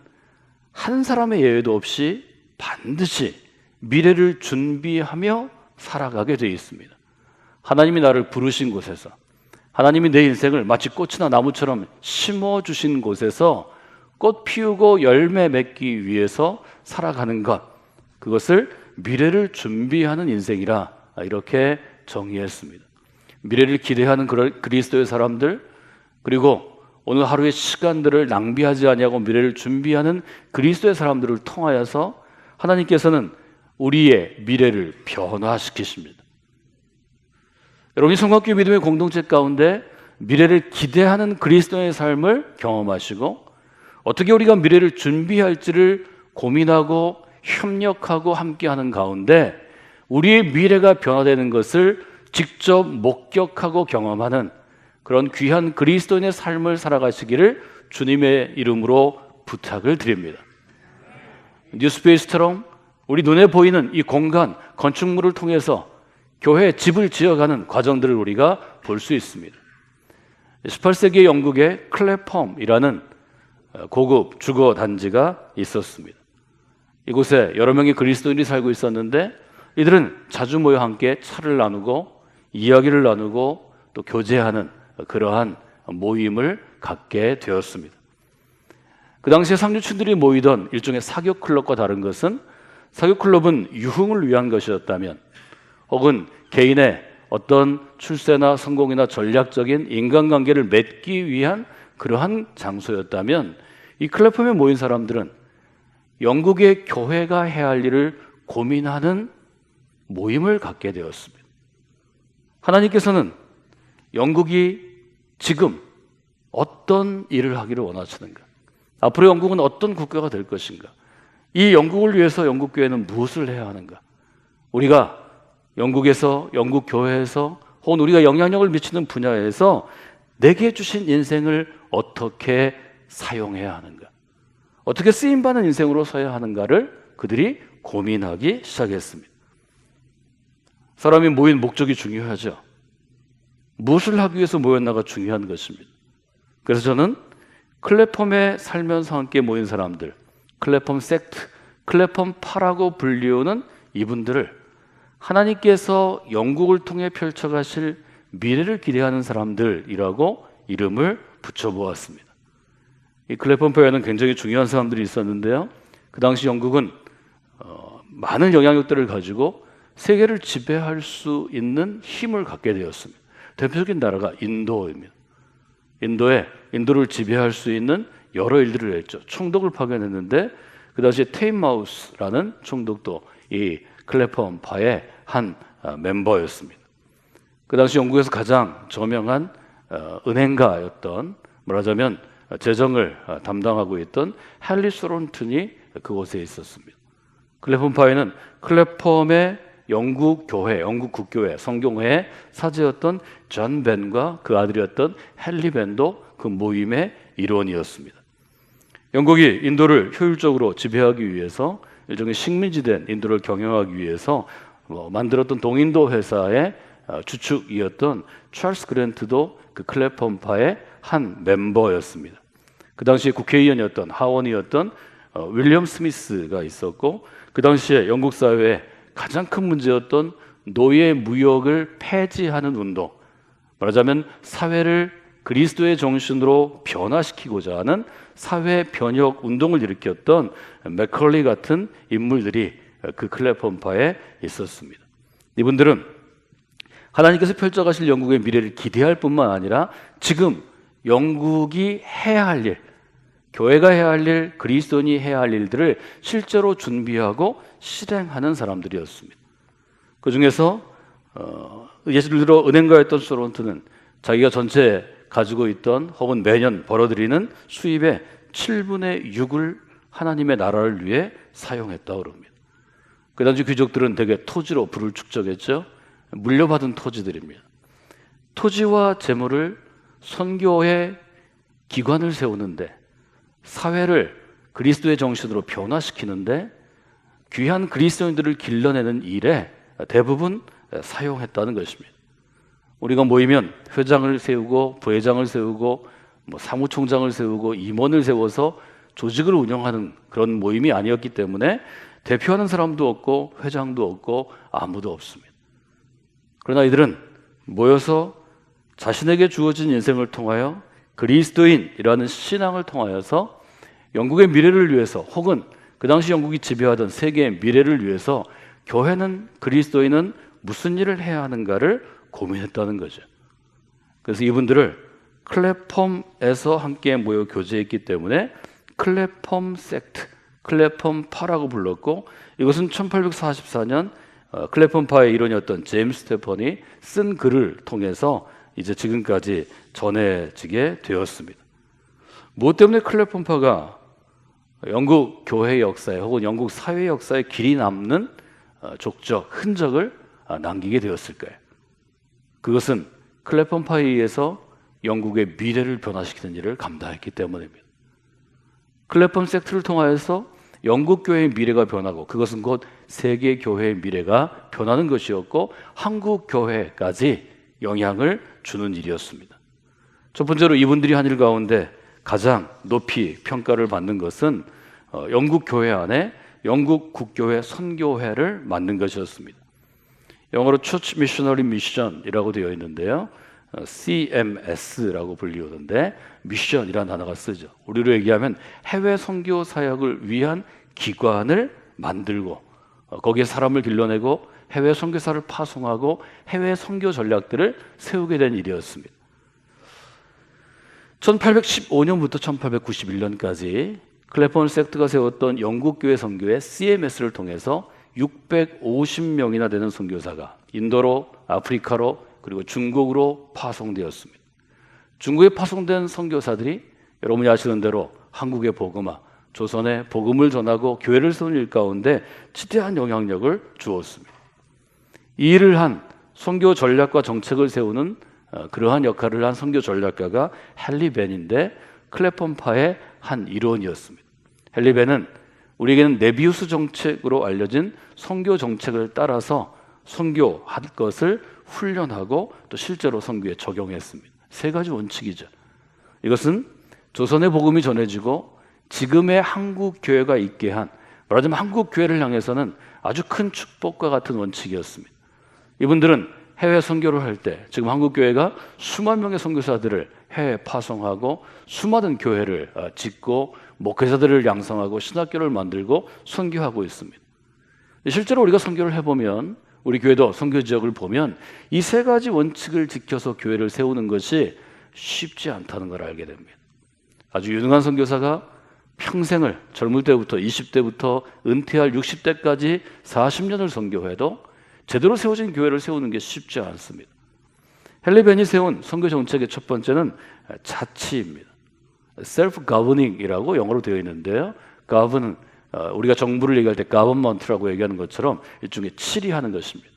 S6: 한 사람의 예외도 없이 반드시 미래를 준비하며 살아가게 되어 있습니다. 하나님이 나를 부르신 곳에서, 하나님이 내 인생을 마치 꽃이나 나무처럼 심어주신 곳에서 꽃 피우고 열매 맺기 위해서 살아가는 것, 그것을 미래를 준비하는 인생이라 이렇게 정의했습니다. 미래를 기대하는 그리스도의 사람들, 그리고 오늘 하루의 시간들을 낭비하지 아니하고 미래를 준비하는 그리스도의 사람들을 통하여서 하나님께서는 우리의 미래를 변화시키십니다. 여러분이 성곽교회 믿음의 공동체 가운데 미래를 기대하는 그리스도의 삶을 경험하시고 어떻게 우리가 미래를 준비할지를 고민하고 협력하고 함께하는 가운데 우리의 미래가 변화되는 것을 직접 목격하고 경험하는 그런 귀한 그리스도인의 삶을 살아가시기를 주님의 이름으로 부탁을 드립니다. 뉴스페이스처럼 우리 눈에 보이는 이 공간, 건축물을 통해서 교회 집을 지어가는 과정들을 우리가 볼 수 있습니다. 18세기 영국에 클래펌이라는 고급 주거 단지가 있었습니다. 이곳에 여러 명의 그리스도인이 살고 있었는데 이들은 자주 모여 함께 차를 나누고 이야기를 나누고 또 교제하는 그러한 모임을 갖게 되었습니다. 그 당시에 상류층들이 모이던 일종의 사교 클럽과 다른 것은 사교 클럽은 유흥을 위한 것이었다면 혹은 개인의 어떤 출세나 성공이나 전략적인 인간관계를 맺기 위한 그러한 장소였다면 이 클래펌에 모인 사람들은 영국의 교회가 해야 할 일을 고민하는 모임을 갖게 되었습니다. 하나님께서는 영국이 지금 어떤 일을 하기를 원하시는가? 앞으로 영국은 어떤 국가가 될 것인가? 이 영국을 위해서 영국 교회는 무엇을 해야 하는가? 우리가 영국에서, 영국 교회에서 혹은 우리가 영향력을 미치는 분야에서 내게 주신 인생을 어떻게 사용해야 하는가? 어떻게 쓰임받는 인생으로 서야 하는가를 그들이 고민하기 시작했습니다. 사람이 모인 목적이 중요하죠. 무엇을 하기 위해서 모였나가 중요한 것입니다. 그래서 저는 클레펌에 살면서 함께 모인 사람들, 클레펌 섹트, 클레펌파라고 불리우는 이분들을 하나님께서 영국을 통해 펼쳐가실 미래를 기대하는 사람들이라고 이름을 붙여보았습니다. 이 클레펌파에는 굉장히 중요한 사람들이 있었는데요. 그 당시 영국은 많은 영향력들을 가지고 세계를 지배할 수 있는 힘을 갖게 되었습니다. 대표적인 나라가 인도입니다. 인도를 지배할 수 있는 여러 일들을 했죠. 총독을 파견했는데 그 당시에 테임마우스라는 총독도 이 클레펌파의 한 멤버였습니다. 그 당시 영국에서 가장 저명한 은행가였던, 말하자면 재정을 담당하고 있던 헨리 소론튼이 그곳에 있었습니다. 클레펌파에는 클레펌의 영국 교회, 영국 국교회, 성경회의 사제였던 존 벤과 그 아들이었던 헨리 벤도 그 모임의 일원이었습니다. 영국이 인도를 효율적으로 지배하기 위해서 일종의 식민지된 인도를 경영하기 위해서 만들었던 동인도 회사의 주축이었던 찰스 그랜트도 그 클레펌파의 한 멤버였습니다. 그 당시에 국회의원이었던 하원이었던 윌리엄 스미스가 있었고, 그 당시에 영국 사회에 가장 큰 문제였던 노예 무역을 폐지하는 운동, 말하자면 사회를 그리스도의 정신으로 변화시키고자 하는 사회 변혁 운동을 일으켰던 맥컬리 같은 인물들이 그 클레펌파에 있었습니다. 이분들은 하나님께서 펼쳐가실 영국의 미래를 기대할 뿐만 아니라 지금 영국이 해야 할 일, 교회가 해야 할 일, 그리스도인이 해야 할 일들을 실제로 준비하고 실행하는 사람들이었습니다. 그 중에서 예를 들어 은행가였던 소론트는 자기가 전체 가지고 있던 혹은 매년 벌어들이는 수입의 7분의 6을 하나님의 나라를 위해 사용했다고 합니다. 그 당시 귀족들은 대개 토지로 부를 축적했죠. 물려받은 토지들입니다. 토지와 재물을 선교의 기관을 세우는데, 사회를 그리스도의 정신으로 변화시키는데, 귀한 그리스도인들을 길러내는 일에 대부분 사용했다는 것입니다. 우리가 모이면 회장을 세우고 부회장을 세우고 사무총장을 세우고 임원을 세워서 조직을 운영하는 그런 모임이 아니었기 때문에 대표하는 사람도 없고 회장도 없고 아무도 없습니다. 그러나 이들은 모여서 자신에게 주어진 인생을 통하여 그리스도인이라는 신앙을 통하여서 영국의 미래를 위해서, 혹은 그 당시 영국이 지배하던 세계의 미래를 위해서 교회는, 그리스도인은 무슨 일을 해야 하는가를 고민했다는 거죠. 그래서 이분들을 클레펌에서 함께 모여 교제했기 때문에 클레펌 섹트, 클레펌파라고 불렀고, 이것은 1844년 클레펌파의 일원이었던 제임스 스테펀이 쓴 글을 통해서 이제 지금까지 전해지게 되었습니다. 무엇 때문에 클레펌파가 영국 교회 역사에 혹은 영국 사회 역사에 길이 남는 족적, 흔적을 남기게 되었을까요? 그것은 클레펌파에 의해서 영국의 미래를 변화시키는 일을 감당했기 때문입니다. 클레펌 섹트를 통하여서 영국 교회의 미래가 변하고, 그것은 곧 세계 교회의 미래가 변하는 것이었고, 한국 교회까지 영향을 주는 일이었습니다. 첫 번째로 이분들이 한 일 가운데 가장 높이 평가를 받는 것은 영국 교회 안에 영국 국교회 선교회를 만든 것이었습니다. 영어로 Church Missionary Mission이라고 되어 있는데요, CMS라고 불리우는데 미션이라는 단어가 쓰죠. 우리로 얘기하면 해외 선교 사역을 위한 기관을 만들고 거기에 사람을 길러내고 해외 선교사를 파송하고 해외 선교 전략들을 세우게 된 일이었습니다. 1815년부터 1891년까지 클레펌 섹트가 세웠던 영국 교회 선교회 CMS를 통해서 650명이나 되는 선교사가 인도로, 아프리카로, 그리고 중국으로 파송되었습니다. 중국에 파송된 선교사들이 여러분이 아시는 대로 한국의 복음화, 조선의 복음을 전하고 교회를 세우는 일 가운데 지대한 영향력을 주었습니다. 이 일을 한 선교 전략과 정책을 세우는 그러한 역할을 한 선교 전략가가 헨리 벤인데 클래펌파의 한 일원이었습니다. 헨리 벤은 우리에게는 네비우스 정책으로 알려진 선교 정책을 따라서 선교할 것을 훈련하고 또 실제로 선교에 적용했습니다. 세 가지 원칙이죠. 이것은 조선의 복음이 전해지고 지금의 한국 교회가 있게 한, 말하자면 한국 교회를 향해서는 아주 큰 축복과 같은 원칙이었습니다. 이분들은 해외 선교를 할 때 지금 한국 교회가 수만 명의 선교사들을 해외 파송하고 수많은 교회를 짓고 목회자들을 양성하고 신학교를 만들고 선교하고 있습니다. 실제로 우리가 선교를 해보면, 우리 교회도 선교 지역을 보면 이 세 가지 원칙을 지켜서 교회를 세우는 것이 쉽지 않다는 걸 알게 됩니다. 아주 유능한 선교사가 평생을 젊을 때부터 20대부터 은퇴할 60대까지 40년을 선교해도 제대로 세워진 교회를 세우는 게 쉽지 않습니다. 헨리 벤이 세운 선교 정책의 첫 번째는 자치입니다. self-governing이라고 영어로 되어 있는데요. govern은 우리가 정부를 얘기할 때 government라고 얘기하는 것처럼 일종의 치리하는 것입니다.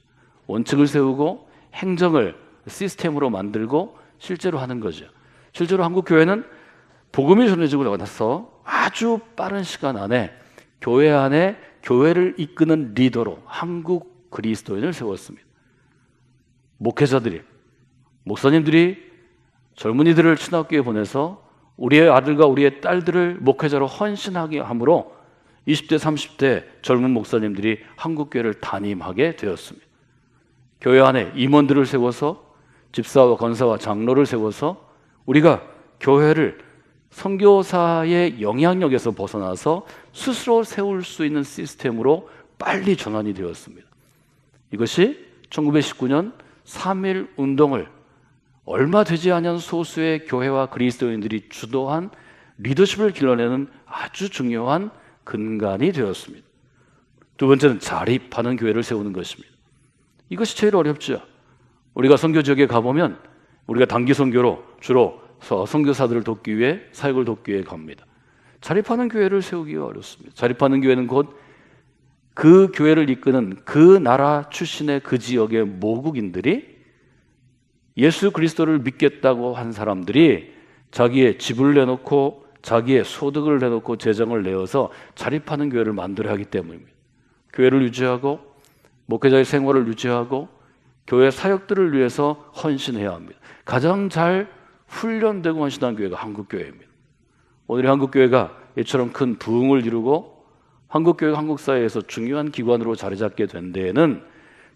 S6: 원칙을 세우고 행정을 시스템으로 만들고 실제로 하는 거죠. 실제로 한국 교회는 복음이 전해지고 나서 아주 빠른 시간 안에 교회 안에 교회를 이끄는 리더로 한국 그리스도인을 세웠습니다. 목회자들이, 목사님들이 젊은이들을 신학교에 보내서 우리의 아들과 우리의 딸들을 목회자로 헌신하게 함으로 20대, 30대 젊은 목사님들이 한국교회를 담임하게 되었습니다. 교회 안에 임원들을 세워서 집사와 권사와 장로를 세워서 우리가 교회를 선교사의 영향력에서 벗어나서 스스로 세울 수 있는 시스템으로 빨리 전환이 되었습니다. 이것이 1919년 3.1 운동을 얼마 되지 않은 소수의 교회와 그리스도인들이 주도한 리더십을 길러내는 아주 중요한 근간이 되었습니다. 두 번째는 자립하는 교회를 세우는 것입니다. 이것이 제일 어렵죠. 우리가 선교 지역에 가보면 우리가 단기 선교로 주로 선교사들을 돕기 위해, 사역을 돕기 위해 갑니다. 자립하는 교회를 세우기가 어렵습니다. 자립하는 교회는 곧 그 교회를 이끄는 그 나라 출신의 그 지역의 모국인들이 예수 그리스도를 믿겠다고 한 사람들이 자기의 집을 내놓고 자기의 소득을 내놓고 재정을 내어서 자립하는 교회를 만들어야 하기 때문입니다. 교회를 유지하고 목회자의 생활을 유지하고 교회 사역들을 위해서 헌신해야 합니다. 가장 잘 훈련되고 헌신한 교회가 한국교회입니다. 오늘의 한국교회가 이처럼 큰 부흥을 이루고 한국교회가 한국 사회에서 중요한 기관으로 자리 잡게 된 데에는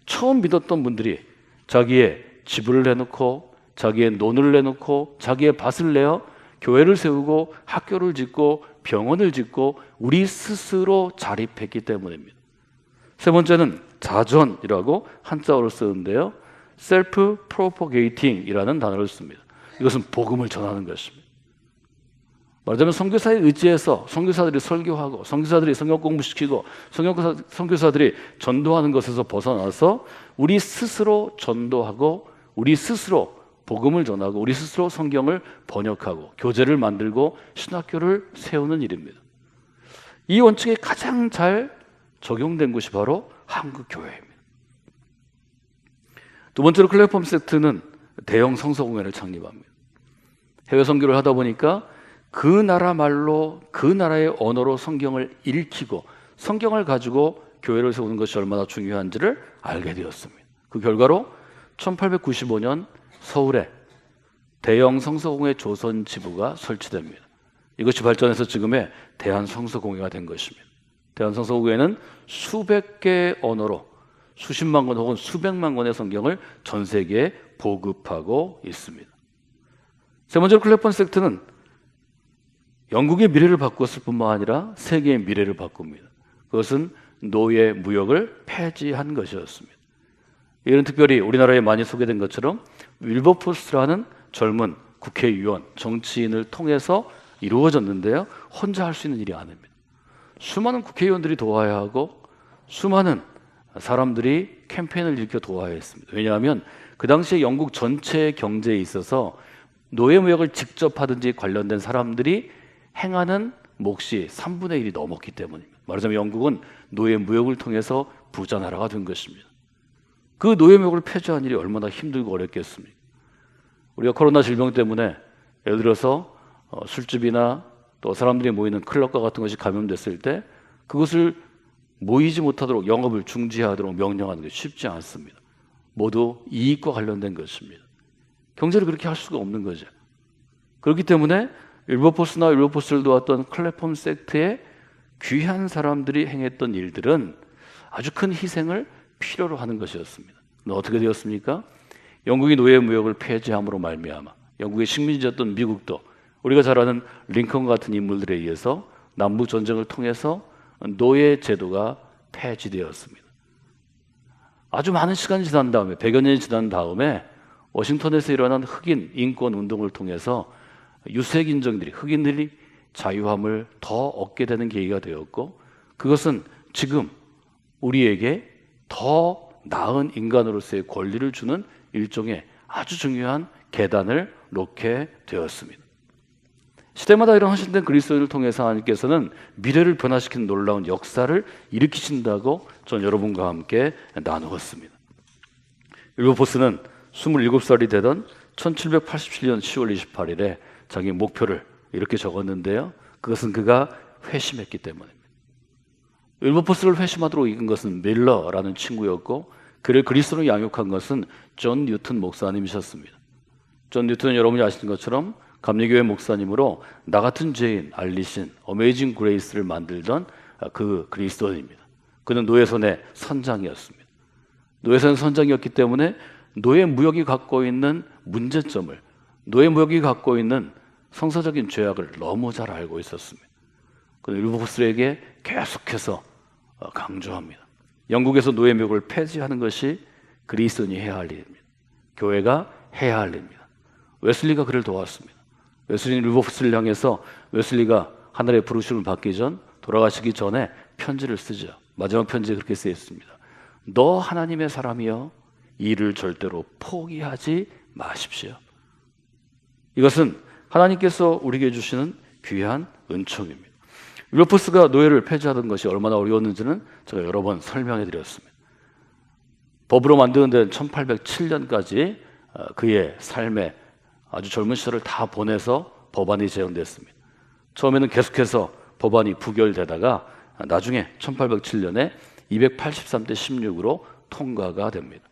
S6: 처음 믿었던 분들이 자기의 집을 내놓고 자기의 논을 내놓고 자기의 밭을 내어 교회를 세우고 학교를 짓고 병원을 짓고 우리 스스로 자립했기 때문입니다. 세 번째는 자전이라고 한자어를 쓰는데요. self-propagating이라는 단어를 씁니다. 이것은 복음을 전하는 것입니다. 말하자면 선교사에 의지해서 선교사들이 설교하고 선교사들이 성경 공부시키고 선교사들이 전도하는 것에서 벗어나서 우리 스스로 전도하고 우리 스스로 복음을 전하고 우리 스스로 성경을 번역하고 교재를 만들고 신학교를 세우는 일입니다. 이 원칙에 가장 잘 적용된 곳이 바로 한국교회입니다. 두 번째로 클래펌 세트는 대형 성서공회를 창립합니다. 해외 선교를 하다 보니까 그 나라 말로 그 나라의 언어로 성경을 읽히고 성경을 가지고 교회를 세우는 것이 얼마나 중요한지를 알게 되었습니다. 그 결과로 1895년 서울에 대형 성서공회 조선 지부가 설치됩니다. 이것이 발전해서 지금의 대한성서공회가 된 것입니다. 대한성서공회는 수백 개의 언어로 수십만 권 혹은 수백만 권의 성경을 전 세계에 보급하고 있습니다. 세 번째로 클래펌 세트는 영국의 미래를 바꾸었을 뿐만 아니라 세계의 미래를 바꿉니다. 그것은 노예 무역을 폐지한 것이었습니다. 이는 특별히 우리나라에 많이 소개된 것처럼 윌버포스라는 젊은 국회의원, 정치인을 통해서 이루어졌는데요. 혼자 할 수 있는 일이 아닙니다. 수많은 국회의원들이 도와야 하고 수많은 사람들이 캠페인을 일으켜 도와야 했습니다. 왜냐하면 그 당시에 영국 전체 경제에 있어서 노예무역을 직접 하든지 관련된 사람들이 행하는 몫이 3분의 1이 넘었기 때문입니다. 말하자면 영국은 노예 무역을 통해서 부자 나라가 된 것입니다. 그 노예 무역을 폐지한 일이 얼마나 힘들고 어렵겠습니까? 우리가 코로나 질병 때문에 예를 들어서 술집이나 또 사람들이 모이는 클럽과 같은 것이 감염됐을 때 그것을 모이지 못하도록 영업을 중지하도록 명령하는 게 쉽지 않습니다. 모두 이익과 관련된 것입니다. 경제를 그렇게 할 수가 없는 거죠. 그렇기 때문에 윌버포스나 윌버포스를 도왔던 클래pham 섹트의 귀한 사람들이 행했던 일들은 아주 큰 희생을 필요로 하는 것이었습니다. 근데 어떻게 되었습니까? 영국이 노예 무역을 폐지함으로 말미암아 영국의 식민지였던 미국도 우리가 잘 아는 링컨 같은 인물들에 의해서 남북 전쟁을 통해서 노예 제도가 폐지되었습니다. 아주 많은 시간이 지난 다음에 100여 년이 지난 다음에 워싱턴에서 일어난 흑인 인권 운동을 통해서 유색 인종들이 흑인들이 자유함을 더 얻게 되는 계기가 되었고 그것은 지금 우리에게 더 나은 인간으로서의 권리를 주는 일종의 아주 중요한 계단을 놓게 되었습니다. 시대마다 이런 헌신된 그리스도인을 통해서 하나님께서는 미래를 변화시키는 놀라운 역사를 일으키신다고 전 여러분과 함께 나누었습니다. 윌버포스는 27살이 되던 1787년 10월 28일에 자기 목표를 이렇게 적었는데요. 그것은 그가 회심했기 때문입니다. 윌버포스를 회심하도록 이끈 것은 밀러라는 친구였고 그를 그리스도로 양육한 것은 존 뉴턴 목사님이셨습니다. 존 뉴턴은 여러분이 아시는 것처럼 감리교회 목사님으로 나 같은 죄인 알리신 어메이징 그레이스를 만들던 그 그리스도인입니다. 그는 노예선의 선장이었습니다. 노예선 선장이었기 때문에 노예 무역이 갖고 있는 문제점을 노예 무역이 갖고 있는 성서적인 죄악을 너무 잘 알고 있었습니다. 그는 윌버포스에게 계속해서 강조합니다. 영국에서 노예 무역을 폐지하는 것이 그리스도인이 해야 할 일입니다. 교회가 해야 할 일입니다. 웨슬리가 그를 도왔습니다. 웨슬리는 윌버포스를 향해서 웨슬리가 하늘의 부르심을 받기 전 돌아가시기 전에 편지를 쓰죠. 마지막 편지에 그렇게 쓰여 있습니다. 너 하나님의 사람이여 이 일을 절대로 포기하지 마십시오. 이것은 하나님께서 우리에게 주시는 귀한 은총입니다. 윌버포스가 노예를 폐지하던 것이 얼마나 어려웠는지는 제가 여러 번 설명해 드렸습니다. 법으로 만드는 데는 1807년까지 그의 삶에 아주 젊은 시절을 다 보내서 법안이 제정됐습니다. 처음에는 계속해서 법안이 부결되다가 나중에 1807년에 283대 16으로 통과가 됩니다.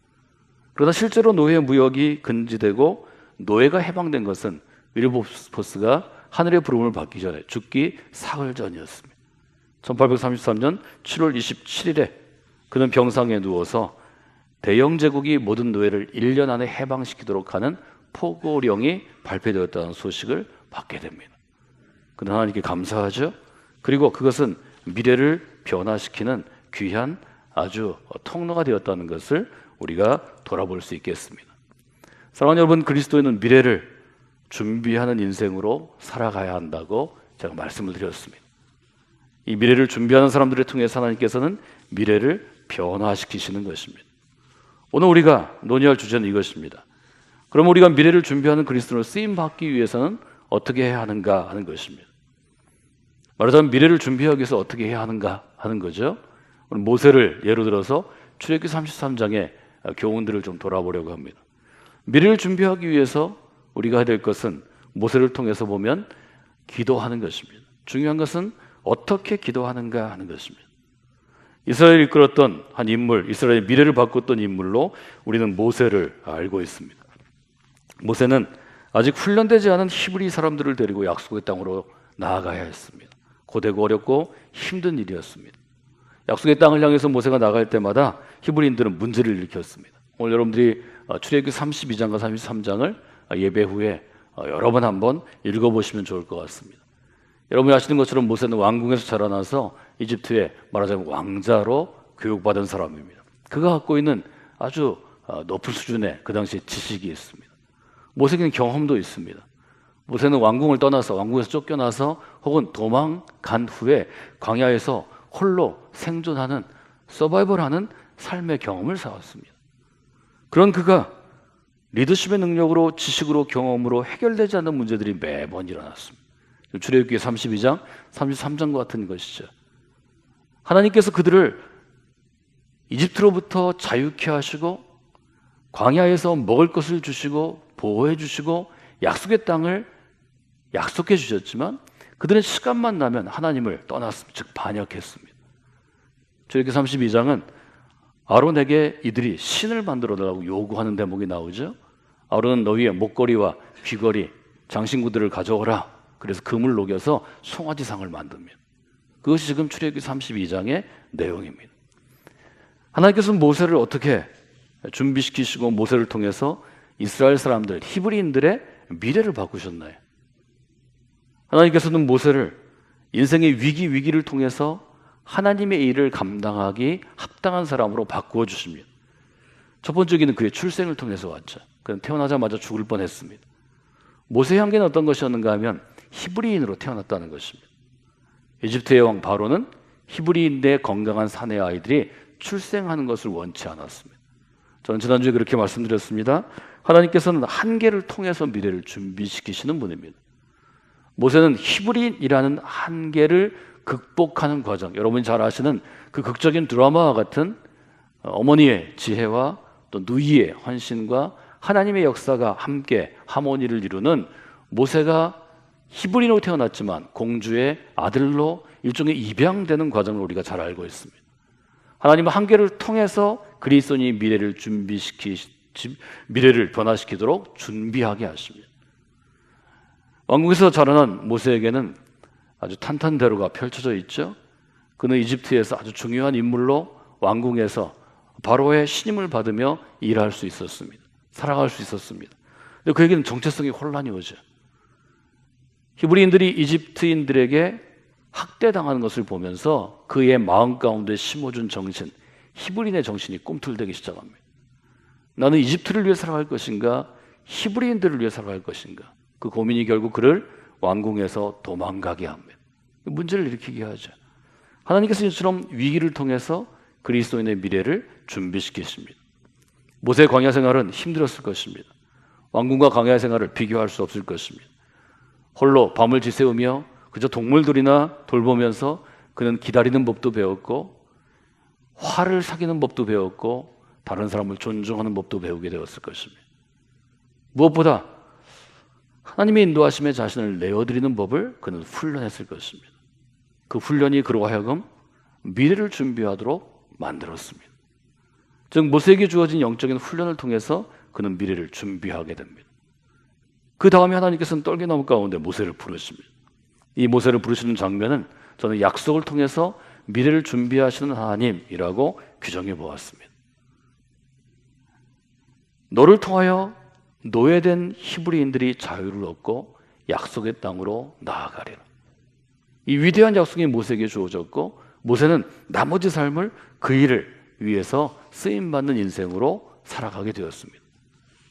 S6: 그러다 실제로 노예 무역이 금지되고 노예가 해방된 것은 윌버포스가 하늘의 부름을 받기 전에 죽기 사흘 전이었습니다. 1833년 7월 27일에 그는 병상에 누워서 대영 제국이 모든 노예를 1년 안에 해방시키도록 하는 포고령이 발표되었다는 소식을 받게 됩니다. 그는 하나님께 감사하죠. 그리고 그것은 미래를 변화시키는 귀한 아주 통로가 되었다는 것을 우리가 돌아볼 수 있겠습니다. 사랑하는 여러분, 그리스도인은 미래를 준비하는 인생으로 살아가야 한다고 제가 말씀을 드렸습니다. 이 미래를 준비하는 사람들을 통해서 하나님께서는 미래를 변화시키시는 것입니다. 오늘 우리가 논의할 주제는 이것입니다. 그럼 우리가 미래를 준비하는 그리스도인으로 쓰임받기 위해서는 어떻게 해야 하는가 하는 것입니다. 말하자면 미래를 준비하기 위해서 어떻게 해야 하는가 하는 거죠. 오늘 모세를 예로 들어서 출애굽기 33장의 교훈들을 좀 돌아보려고 합니다. 미래를 준비하기 위해서 우리가 해야 될 것은 모세를 통해서 보면 기도하는 것입니다. 중요한 것은 어떻게 기도하는가 하는 것입니다. 이스라엘을 이끌었던 한 인물, 이스라엘의 미래를 바꿨던 인물로 우리는 모세를 알고 있습니다. 모세는 아직 훈련되지 않은 히브리 사람들을 데리고 약속의 땅으로 나아가야 했습니다. 고되고 어렵고 힘든 일이었습니다. 약속의 땅을 향해서 모세가 나갈 때마다 히브리인들은 문제를 일으켰습니다. 오늘 여러분들이 출애굽기 32장과 33장을 예배 후에 여러 번 한번 읽어보시면 좋을 것 같습니다. 여러분이 아시는 것처럼 모세는 왕궁에서 자라나서 이집트에 말하자면 왕자로 교육받은 사람입니다. 그가 갖고 있는 아주 높은 수준의 그 당시 지식이 있습니다. 모세에게는 경험도 있습니다. 모세는 왕궁을 떠나서 왕궁에서 쫓겨나서 혹은 도망간 후에 광야에서 홀로 생존하는 서바이벌하는 삶의 경험을 쌓았습니다. 그런 그가 리더십의 능력으로 지식으로 경험으로 해결되지 않는 문제들이 매번 일어났습니다. 출애굽기 32장, 33장과 같은 것이죠. 하나님께서 그들을 이집트로부터 자유케 하시고 광야에서 먹을 것을 주시고 보호해 주시고 약속의 땅을 약속해 주셨지만 그들은 시간만 나면 하나님을 떠났습니다. 즉 반역했습니다. 출애굽기 32장은 아론에게 이들이 신을 만들어 달라고 요구하는 대목이 나오죠. 아론은 너희의 목걸이와 귀걸이, 장신구들을 가져오라. 그래서 금을 녹여서 송아지상을 만듭니다. 그것이 지금 출애굽기 32장의 내용입니다. 하나님께서는 모세를 어떻게 준비시키시고 모세를 통해서 이스라엘 사람들, 히브리인들의 미래를 바꾸셨나요? 하나님께서는 모세를 인생의 위기를 통해서 하나님의 일을 감당하기 합당한 사람으로 바꾸어 주십니다. 첫 번째 위기는 그의 출생을 통해서 왔죠. 그는 태어나자마자 죽을 뻔했습니다. 모세의 한계는 어떤 것이었는가 하면 히브리인으로 태어났다는 것입니다. 이집트의 왕 바로는 히브리인의 건강한 사내 아이들이 출생하는 것을 원치 않았습니다. 저는 지난주에 그렇게 말씀드렸습니다. 하나님께서는 한계를 통해서 미래를 준비시키시는 분입니다. 모세는 히브리인이라는 한계를 극복하는 과정, 여러분이 잘 아시는 그 극적인 드라마와 같은 어머니의 지혜와 또 누이의 헌신과 하나님의 역사가 함께 하모니를 이루는 모세가 히브리인으로 태어났지만 공주의 아들로 일종의 입양되는 과정을 우리가 잘 알고 있습니다. 하나님은 한계를 통해서 그리스도인이 미래를 변화시키도록 준비하게 하십니다. 왕궁에서 자라난 모세에게는 아주 탄탄대로가 펼쳐져 있죠. 그는 이집트에서 아주 중요한 인물로 왕궁에서 바로의 신임을 받으며 일할 수 있었습니다. 살아갈 수 있었습니다. 근데 그에게는 정체성의 혼란이 오죠. 히브리인들이 이집트인들에게 학대당하는 것을 보면서 그의 마음 가운데 심어준 정신, 히브리인의 정신이 꿈틀대기 시작합니다. 나는 이집트를 위해 살아갈 것인가, 히브리인들을 위해 살아갈 것인가. 그 고민이 결국 그를 왕궁에서 도망가게 합니다. 문제를 일으키게 하죠. 하나님께서 이처럼 위기를 통해서 그리스도인의 미래를 준비시키십니다. 모세의 광야 생활은 힘들었을 것입니다. 왕궁과 광야 생활을 비교할 수 없을 것입니다. 홀로 밤을 지새우며 그저 동물들이나 돌보면서 그는 기다리는 법도 배웠고 화를 사귀는 법도 배웠고 다른 사람을 존중하는 법도 배우게 되었을 것입니다. 무엇보다 하나님의 인도하심에 자신을 내어드리는 법을 그는 훈련했을 것입니다. 그 훈련이 그로 하여금 미래를 준비하도록 만들었습니다. 즉 모세에게 주어진 영적인 훈련을 통해서 그는 미래를 준비하게 됩니다. 그 다음에 하나님께서는 떨기나무 가운데 모세를 부르십니다. 이 모세를 부르시는 장면은 저는 약속을 통해서 미래를 준비하시는 하나님이라고 규정해 보았습니다. 너를 통하여 노예된 히브리인들이 자유를 얻고 약속의 땅으로 나아가리라. 이 위대한 약속이 모세에게 주어졌고 모세는 나머지 삶을 그 일을 위해서 쓰임받는 인생으로 살아가게 되었습니다.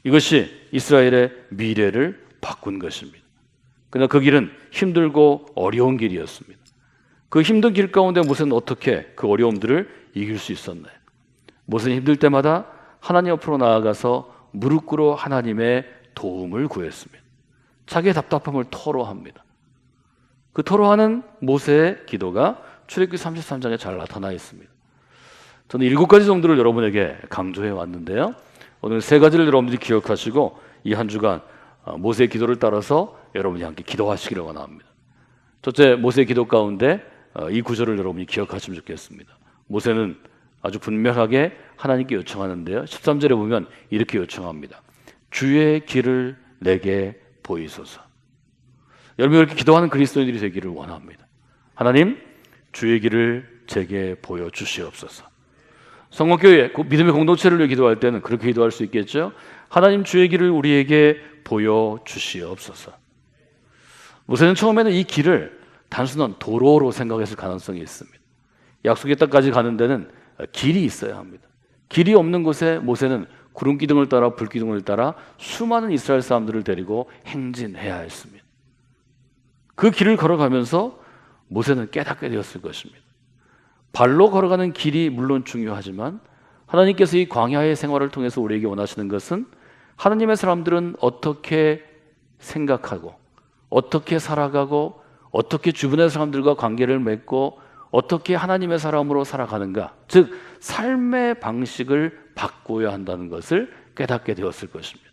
S6: 이것이 이스라엘의 미래를 바꾼 것입니다. 그러나 그 길은 힘들고 어려운 길이었습니다. 그 힘든 길 가운데 모세는 어떻게 그 어려움들을 이길 수 있었나요? 모세는 힘들 때마다 하나님 앞으로 나아가서 무릎 꿇어 하나님의 도움을 구했습니다. 자기의 답답함을 토로합니다. 그 토로하는 모세의 기도가 출애굽기 33장에 잘 나타나 있습니다. 저는 7가지 정도를 여러분에게 강조해 왔는데요. 오늘 3가지를 여러분들이 기억하시고 이 한 주간 모세의 기도를 따라서 여러분이 함께 기도하시기를 원합니다. 첫째, 모세의 기도 가운데 이 구절을 여러분이 기억하시면 좋겠습니다. 모세는 아주 분명하게 하나님께 요청하는데요. 13절에 보면 이렇게 요청합니다. 주의 길을 내게 보이소서. 여러분 이렇게 기도하는 그리스도인들이 되기를 원합니다. 하나님, 주의 길을 제게 보여주시옵소서. 성공교회 믿음의 공동체를 위해 기도할 때는 그렇게 기도할 수 있겠죠. 하나님, 주의 길을 우리에게 보여주시옵소서. 모세는 처음에는 이 길을 단순한 도로로 생각했을 가능성이 있습니다. 약속의 땅까지 가는 데는 길이 있어야 합니다. 길이 없는 곳에 모세는 구름 기둥을 따라 불 기둥을 따라 수많은 이스라엘 사람들을 데리고 행진해야 했습니다. 그 길을 걸어가면서 모세는 깨닫게 되었을 것입니다. 발로 걸어가는 길이 물론 중요하지만 하나님께서 이 광야의 생활을 통해서 우리에게 원하시는 것은 하나님의 사람들은 어떻게 생각하고 어떻게 살아가고 어떻게 주변의 사람들과 관계를 맺고 어떻게 하나님의 사람으로 살아가는가, 즉 삶의 방식을 바꿔야 한다는 것을 깨닫게 되었을 것입니다.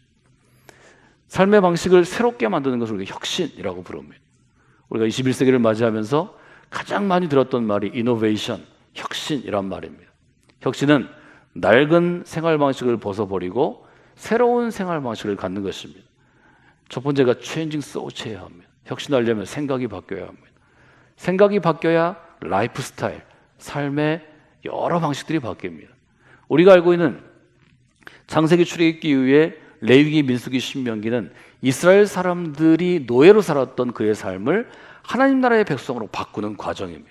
S6: 삶의 방식을 새롭게 만드는 것을 우리가 혁신이라고 부릅니다. 우리가 21세기를 맞이하면서 가장 많이 들었던 말이 이노베이션, 혁신이란 말입니다. 혁신은 낡은 생활 방식을 벗어버리고 새로운 생활 방식을 갖는 것입니다. 첫 번째가 changing soul이어야 합니다. 혁신하려면 생각이 바뀌어야 합니다. 생각이 바뀌어야 라이프 스타일, 삶의 여러 방식들이 바뀝니다. 우리가 알고 있는 창세기, 출애굽기 이후에 레위기, 민수기, 신명기는 이스라엘 사람들이 노예로 살았던 그의 삶을 하나님 나라의 백성으로 바꾸는 과정입니다.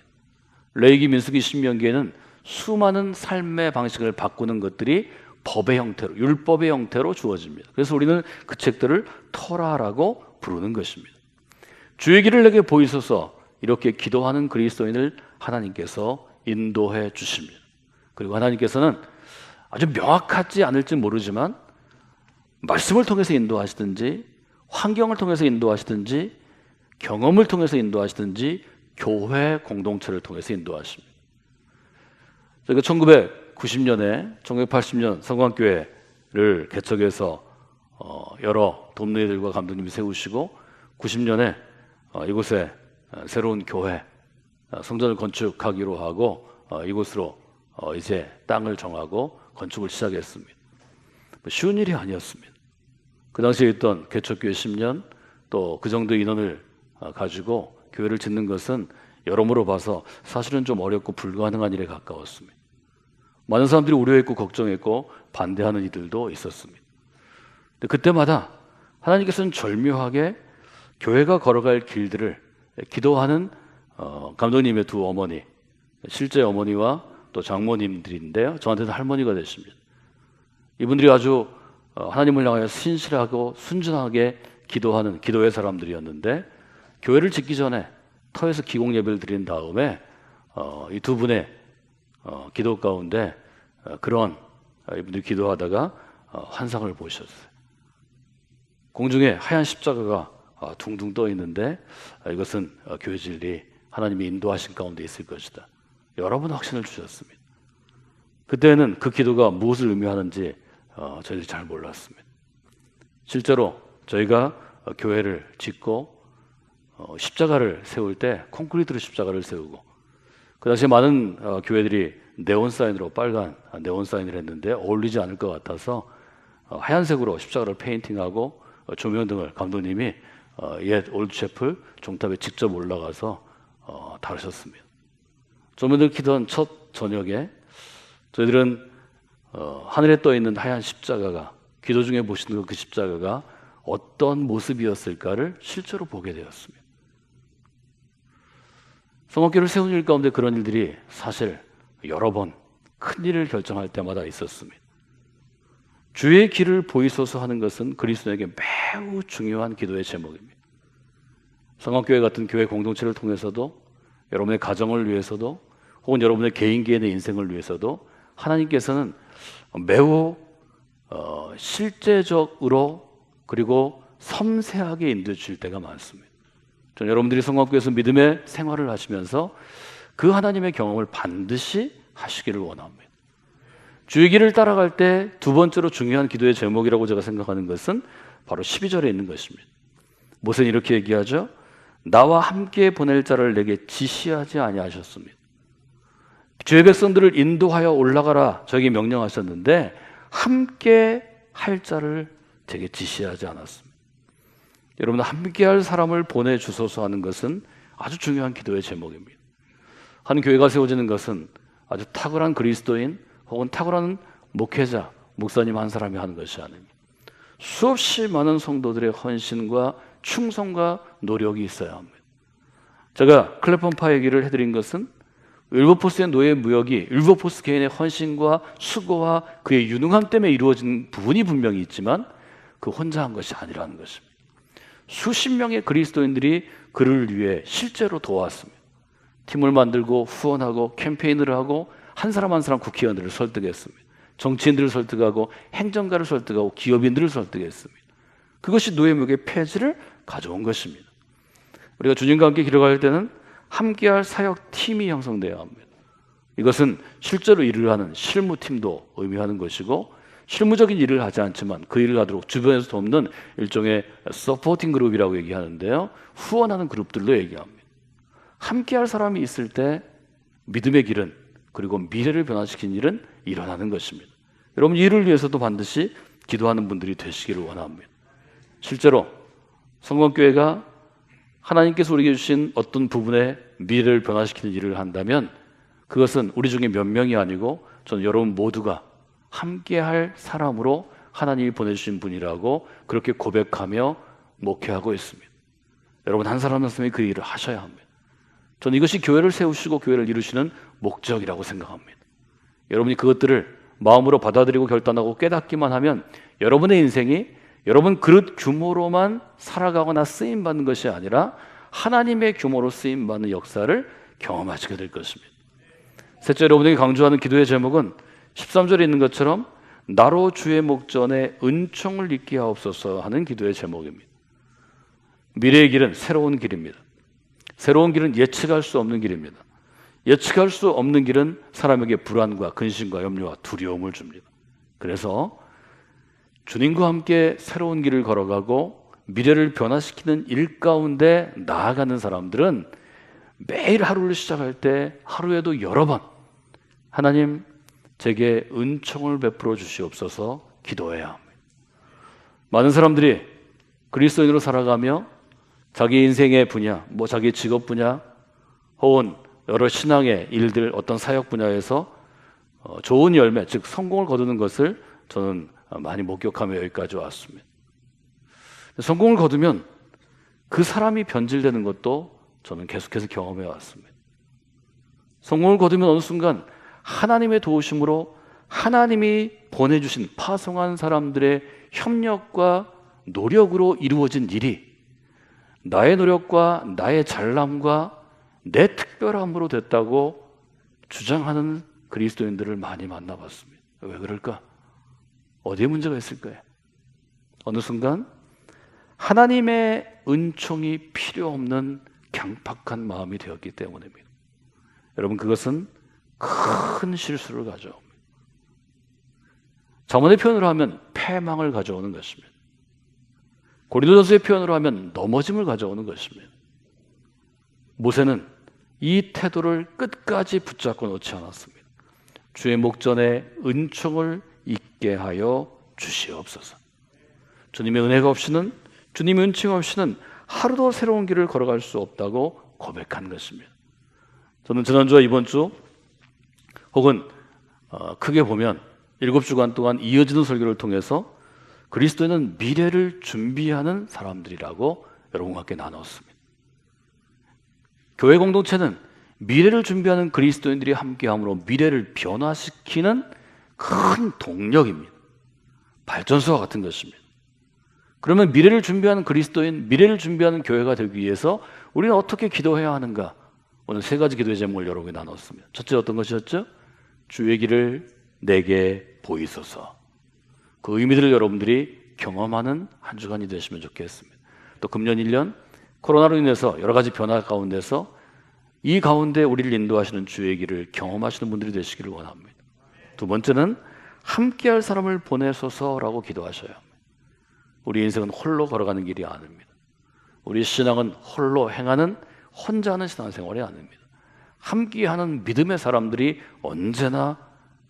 S6: 레위기, 민수기, 신명기에는 수많은 삶의 방식을 바꾸는 것들이 법의 형태로, 율법의 형태로 주어집니다. 그래서 우리는 그 책들을 토라라고 부르는 것입니다. 주의 길을 내게 보이소서, 이렇게 기도하는 그리스도인을 하나님께서 인도해 주십니다. 그리고 하나님께서는 아주 명확하지 않을지 모르지만 말씀을 통해서 인도하시든지 환경을 통해서 인도하시든지 경험을 통해서 인도하시든지 교회 공동체를 통해서 인도하십니다. 저희가 1990년에 1980년 성광교회를 개척해서 여러 돕노이들과 감독님이 세우시고 90년에 이곳에 새로운 교회 성전을 건축하기로 하고 이곳으로 이제 땅을 정하고 건축을 시작했습니다. 쉬운 일이 아니었습니다. 그 당시에 있던 개척교회 10년 또 그 정도의 인원을 가지고 교회를 짓는 것은 여러모로 봐서 사실은 좀 어렵고 불가능한 일에 가까웠습니다. 많은 사람들이 우려했고 걱정했고 반대하는 이들도 있었습니다. 근데 그때마다 하나님께서는 절묘하게 교회가 걸어갈 길들을 기도하는 감독님의 두 어머니, 실제 어머니와 또 장모님들인데요, 저한테는 할머니가 되십니다. 이분들이 아주 하나님을 향하여 신실하고 순전하게 기도하는 기도의 사람들이었는데 교회를 짓기 전에 터에서 기공 예배를 드린 다음에 이 두 분의 기도 가운데 그런 이분들이 기도하다가 환상을 보셨어요. 공중에 하얀 십자가가 둥둥 떠 있는데 이것은 교회 진리, 하나님이 인도하신 가운데 있을 것이다. 여러분 확신을 주셨습니다. 그때는 그 기도가 무엇을 의미하는지 저희들이 잘 몰랐습니다. 실제로 저희가 교회를 짓고 십자가를 세울 때 콘크리트로 십자가를 세우고 그 당시에 많은 교회들이 네온 사인으로 빨간 네온 사인을 했는데 어울리지 않을 것 같아서 하얀색으로 십자가를 페인팅하고 조명 등을 감독님이 옛 올드채플 종탑에 직접 올라가서 다루셨습니다. 조명들 켜던 첫 저녁에 저희들은 하늘에 떠 있는 하얀 십자가가, 기도 중에 보시는 그 십자가가 어떤 모습이었을까를 실제로 보게 되었습니다. 성악교를 세운 일 가운데 그런 일들이 사실 여러 번 큰 일을 결정할 때마다 있었습니다. 주의 길을 보이소서 하는 것은 그리스도에게 매우 중요한 기도의 제목입니다. 성악교회 같은 교회 공동체를 통해서도 여러분의 가정을 위해서도 혹은 여러분의 개인의 인생을 위해서도 하나님께서는 매우 실제적으로 그리고 섬세하게 인도해 주실 때가 많습니다. 저는 여러분들이 성악교회에서 믿음의 생활을 하시면서 그 하나님의 경험을 반드시 하시기를 원합니다. 주의 길을 따라갈 때 두 번째로 중요한 기도의 제목이라고 제가 생각하는 것은 바로 12절에 있는 것입니다. 모세는 이렇게 얘기하죠. 나와 함께 보낼 자를 내게 지시하지 아니하셨습니다. 주의 백성들을 인도하여 올라가라 저에게 명령하셨는데 함께 할 자를 제게 지시하지 않았습니다. 여러분, 함께 할 사람을 보내주소서 하는 것은 아주 중요한 기도의 제목입니다. 한 교회가 세워지는 것은 아주 탁월한 그리스도인 혹은 탁월한 목회자, 목사님 한 사람이 하는 것이 아닙니다. 수없이 많은 성도들의 헌신과 충성과 노력이 있어야 합니다. 제가 클레펀파 얘기를 해드린 것은 윌버포스의 노예 무역이 윌버포스 개인의 헌신과 수고와 그의 유능함 때문에 이루어진 부분이 분명히 있지만 그 혼자 한 것이 아니라는 것입니다. 수십 명의 그리스도인들이 그를 위해 실제로 도왔습니다. 팀을 만들고 후원하고 캠페인을 하고 한 사람 한 사람 국회의원들을 설득했습니다. 정치인들을 설득하고 행정가를 설득하고 기업인들을 설득했습니다. 그것이 노예 무역의 폐지를 가져온 것입니다. 우리가 주님과 함께 길어갈 때는 함께할 사역 팀이 형성되어야 합니다. 이것은 실제로 일을 하는 실무팀도 의미하는 것이고, 실무적인 일을 하지 않지만 그 일을 하도록 주변에서 돕는 일종의 서포팅 그룹이라고 얘기하는데요, 후원하는 그룹들로 얘기합니다. 함께할 사람이 있을 때 믿음의 길은, 그리고 미래를 변화시키는 일은 일어나는 것입니다. 여러분, 이를 위해서도 반드시 기도하는 분들이 되시기를 원합니다. 실제로 성공교회가 하나님께서 우리에게 주신 어떤 부분의 미래를 변화시키는 일을 한다면 그것은 우리 중에 몇 명이 아니고 저는 여러분 모두가 함께할 사람으로 하나님이 보내주신 분이라고 그렇게 고백하며 목회하고 있습니다. 여러분, 한 사람 한 사람이 그 일을 하셔야 합니다. 저는 이것이 교회를 세우시고 교회를 이루시는 목적이라고 생각합니다. 여러분이 그것들을 마음으로 받아들이고 결단하고 깨닫기만 하면 여러분의 인생이 여러분 그릇 규모로만 살아가거나 쓰임받는 것이 아니라 하나님의 규모로 쓰임받는 역사를 경험하시게 될 것입니다. 셋째, 여러분에게 강조하는 기도의 제목은 13절에 있는 것처럼 나로 주의 목전에 은총을 잊게 하옵소서 하는 기도의 제목입니다. 미래의 길은 새로운 길입니다. 새로운 길은 예측할 수 없는 길입니다. 예측할 수 없는 길은 사람에게 불안과 근심과 염려와 두려움을 줍니다. 그래서 주님과 함께 새로운 길을 걸어가고 미래를 변화시키는 일 가운데 나아가는 사람들은 매일 하루를 시작할 때 하루에도 여러 번 하나님 제게 은총을 베풀어 주시옵소서 기도해야 합니다. 많은 사람들이 그리스도인으로 살아가며 자기 인생의 분야, 자기 직업 분야 혹은 여러 신앙의 일들, 어떤 사역 분야에서 좋은 열매, 즉 성공을 거두는 것을 저는 많이 목격하며 여기까지 왔습니다. 성공을 거두면 그 사람이 변질되는 것도 저는 계속해서 경험해 왔습니다. 성공을 거두면 어느 순간 하나님의 도우심으로 하나님이 보내주신 파송한 사람들의 협력과 노력으로 이루어진 일이 나의 노력과 나의 잘남과 내 특별함으로 됐다고 주장하는 그리스도인들을 많이 만나봤습니다. 왜 그럴까? 어디에 문제가 있을까요? 어느 순간 하나님의 은총이 필요 없는 강팍한 마음이 되었기 때문입니다. 여러분, 그것은 큰 실수를 가져옵니다. 잠언의 표현으로 하면 패망을 가져오는 것입니다. 고린도전서의 표현으로 하면 넘어짐을 가져오는 것입니다. 모세는 이 태도를 끝까지 붙잡고 놓지 않았습니다. 주의 목전에 은총을 잊게 하여 주시옵소서. 주님의 은혜가 없이는, 주님의 은총 없이는 하루도 새로운 길을 걸어갈 수 없다고 고백한 것입니다. 저는 지난주와 이번 주 혹은 크게 보면 7주간 동안 이어지는 설교를 통해서 그리스도인은 미래를 준비하는 사람들이라고 여러분과 함께 나눴습니다. 교회 공동체는 미래를 준비하는 그리스도인들이 함께함으로 미래를 변화시키는 큰 동력입니다. 발전소와 같은 것입니다. 그러면 미래를 준비하는 그리스도인, 미래를 준비하는 교회가 되기 위해서 우리는 어떻게 기도해야 하는가? 오늘 3가지 기도의 제목을 여러분에게 나눴습니다. 첫째, 어떤 것이었죠? 주의 길을 내게 보이소서. 그 의미들을 여러분들이 경험하는 한 주간이 되시면 좋겠습니다. 또 금년 1년 코로나로 인해서 여러 가지 변화 가운데서 이 가운데 우리를 인도하시는 주의 길을 경험하시는 분들이 되시기를 원합니다. 두 번째는 함께할 사람을 보내소서라고 기도하셔야 합니다. 우리 인생은 홀로 걸어가는 길이 아닙니다. 우리 신앙은 홀로 행하는, 혼자 하는 신앙생활이 아닙니다. 함께하는 믿음의 사람들이 언제나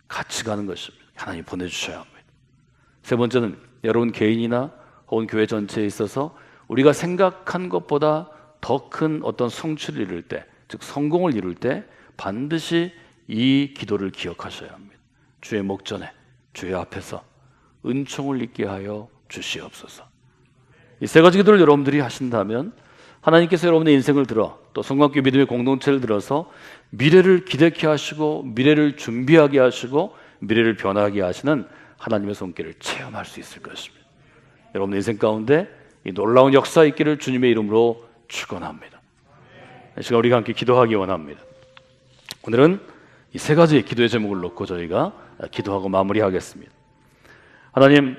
S6: 같이 가는 것입니다. 하나님 보내주셔야 합니다. 세 번째는 여러분 개인이나 혹은 교회 전체에 있어서 우리가 생각한 것보다 더 큰 어떤 성취를 이룰 때, 즉 성공을 이룰 때 반드시 이 기도를 기억하셔야 합니다. 주의 목전에, 주의 앞에서 은총을 잊게 하여 주시옵소서. 이 3가지 기도를 여러분들이 하신다면 하나님께서 여러분의 인생을 들어 또 성광교 믿음의 공동체를 들어서 미래를 기대케 하시고 미래를 준비하게 하시고 미래를 변화하게 하시는 하나님의 손길을 체험할 수 있을 것입니다. 여러분의 인생 가운데 이 놀라운 역사 있기를 주님의 이름으로 축원합니다. 이 시간 우리가 함께 기도하기 원합니다. 오늘은 이 3가지 기도의 제목을 놓고 저희가 기도하고 마무리하겠습니다. 하나님,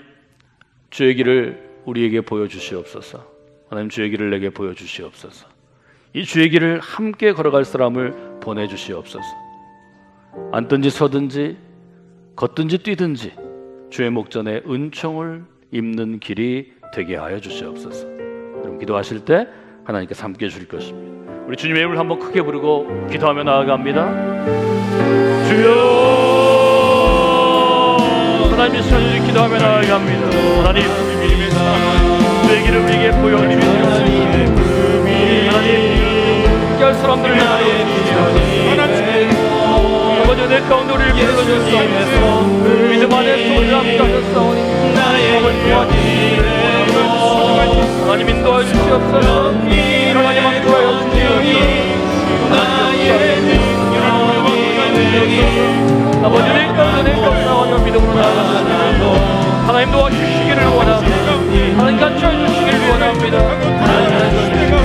S6: 주의 길을 우리에게 보여주시옵소서. 하나님, 주의 길을 내게 보여주시옵소서. 이 주의 길을 함께 걸어갈 사람을 보내주시옵소서. 앉든지 서든지 걷든지 뛰든지 주의 목전에 은총을 입는 길이 되게 하여 주시옵소서. 여러분 기도하실 때 하나님께서 함께 해주실 것입니다. 우리 주님의 이름을 한번 크게 부르고 기도하며 나아갑니다. 주여, 하나님 시간을 기도하며 나아갑니다. 하나님 주의 길을 우리에게 보여주시옵소서. 하나님 함께할 사람들을 아버지 내 가운데 우리를 불러주시옵소서. 믿음 안에 손을 함께 하셨사오니 하나님 인도하여 주시옵소서. 하나님 함께하여 주시옵소서. 아버지 내 가운데 나와서 믿음으로 나아갑니다. 하나님 도와주시기를 원합니다. 하나님 같이 해주시기를 원합니다. 하나님 도와주시옵소서.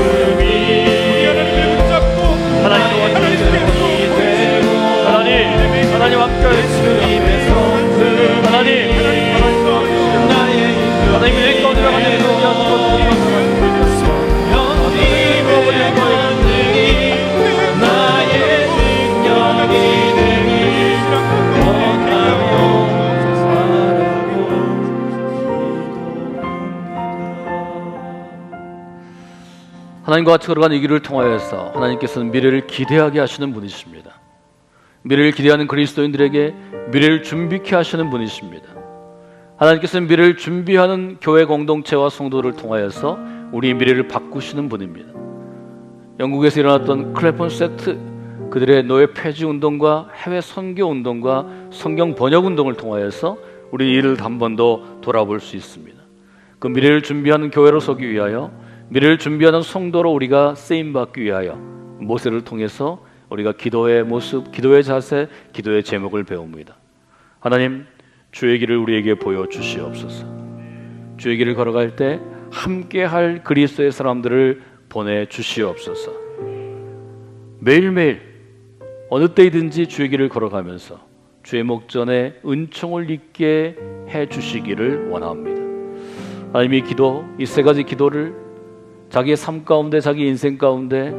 S6: 하나님 함께하여 주시옵소서. 하나님 내 가운데 나가는 하나님과 같이 걸어가는 이 길을 통하여서 하나님께서는 미래를 기대하게 하시는 분이십니다. 미래를 기대하는 그리스도인들에게 미래를 준비케 하시는 분이십니다. 하나님께서는 미래를 준비하는 교회 공동체와 성도를 통하여서 우리의 미래를 바꾸시는 분입니다. 영국에서 일어났던 클래폰 섹트 그들의 노예 폐지 운동과 해외 선교 운동과 성경 번역 운동을 통하여서 우리 이를 한 번 더 돌아볼 수 있습니다. 그 미래를 준비하는 교회로 서기 위하여 미래를 준비하는 성도로 우리가 쓰임받기 위하여 모세를 통해서 우리가 기도의 모습, 기도의 자세, 기도의 제목을 배웁니다. 하나님 주의 길을 우리에게 보여주시옵소서. 주의 길을 걸어갈 때 함께할 그리스도의 사람들을 보내주시옵소서. 매일매일 어느 때이든지 주의 길을 걸어가면서 주의 목전에 은총을 입게 해주시기를 원합니다. 하나님 이 기도, 이 세 가지 기도를 자기의 삶 가운데, 자기 인생 가운데,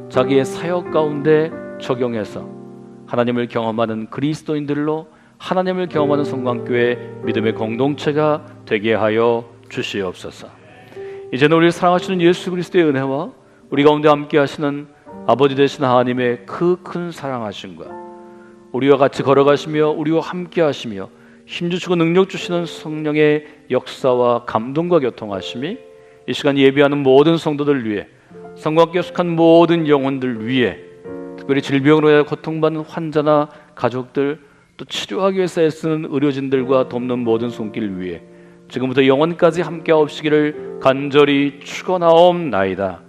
S6: 자기의 사역 가운데 적용해서 하나님을 경험하는 그리스도인들로 하나님을 경험하는 성광교회 믿음의 공동체가 되게 하여 주시옵소서. 이제는 우리를 사랑하시는 예수 그리스도의 은혜와 우리 가운데 함께 하시는 아버지 되신 하나님의 그 큰 사랑하심과 우리와 같이 걸어가시며 우리와 함께 하시며 힘주시고 능력 주시는 성령의 역사와 감동과 교통하심이 이 시간 예배하는 모든 성도들 위해 성광교회 속한 모든 영혼들 위해 특별히 질병으로 인해 고통받는 환자나 가족들 또 치료하기 위해서 애쓰는 의료진들과 돕는 모든 손길 위해 지금부터 영원까지 함께 하옵시기를 간절히 축원하옵나이다.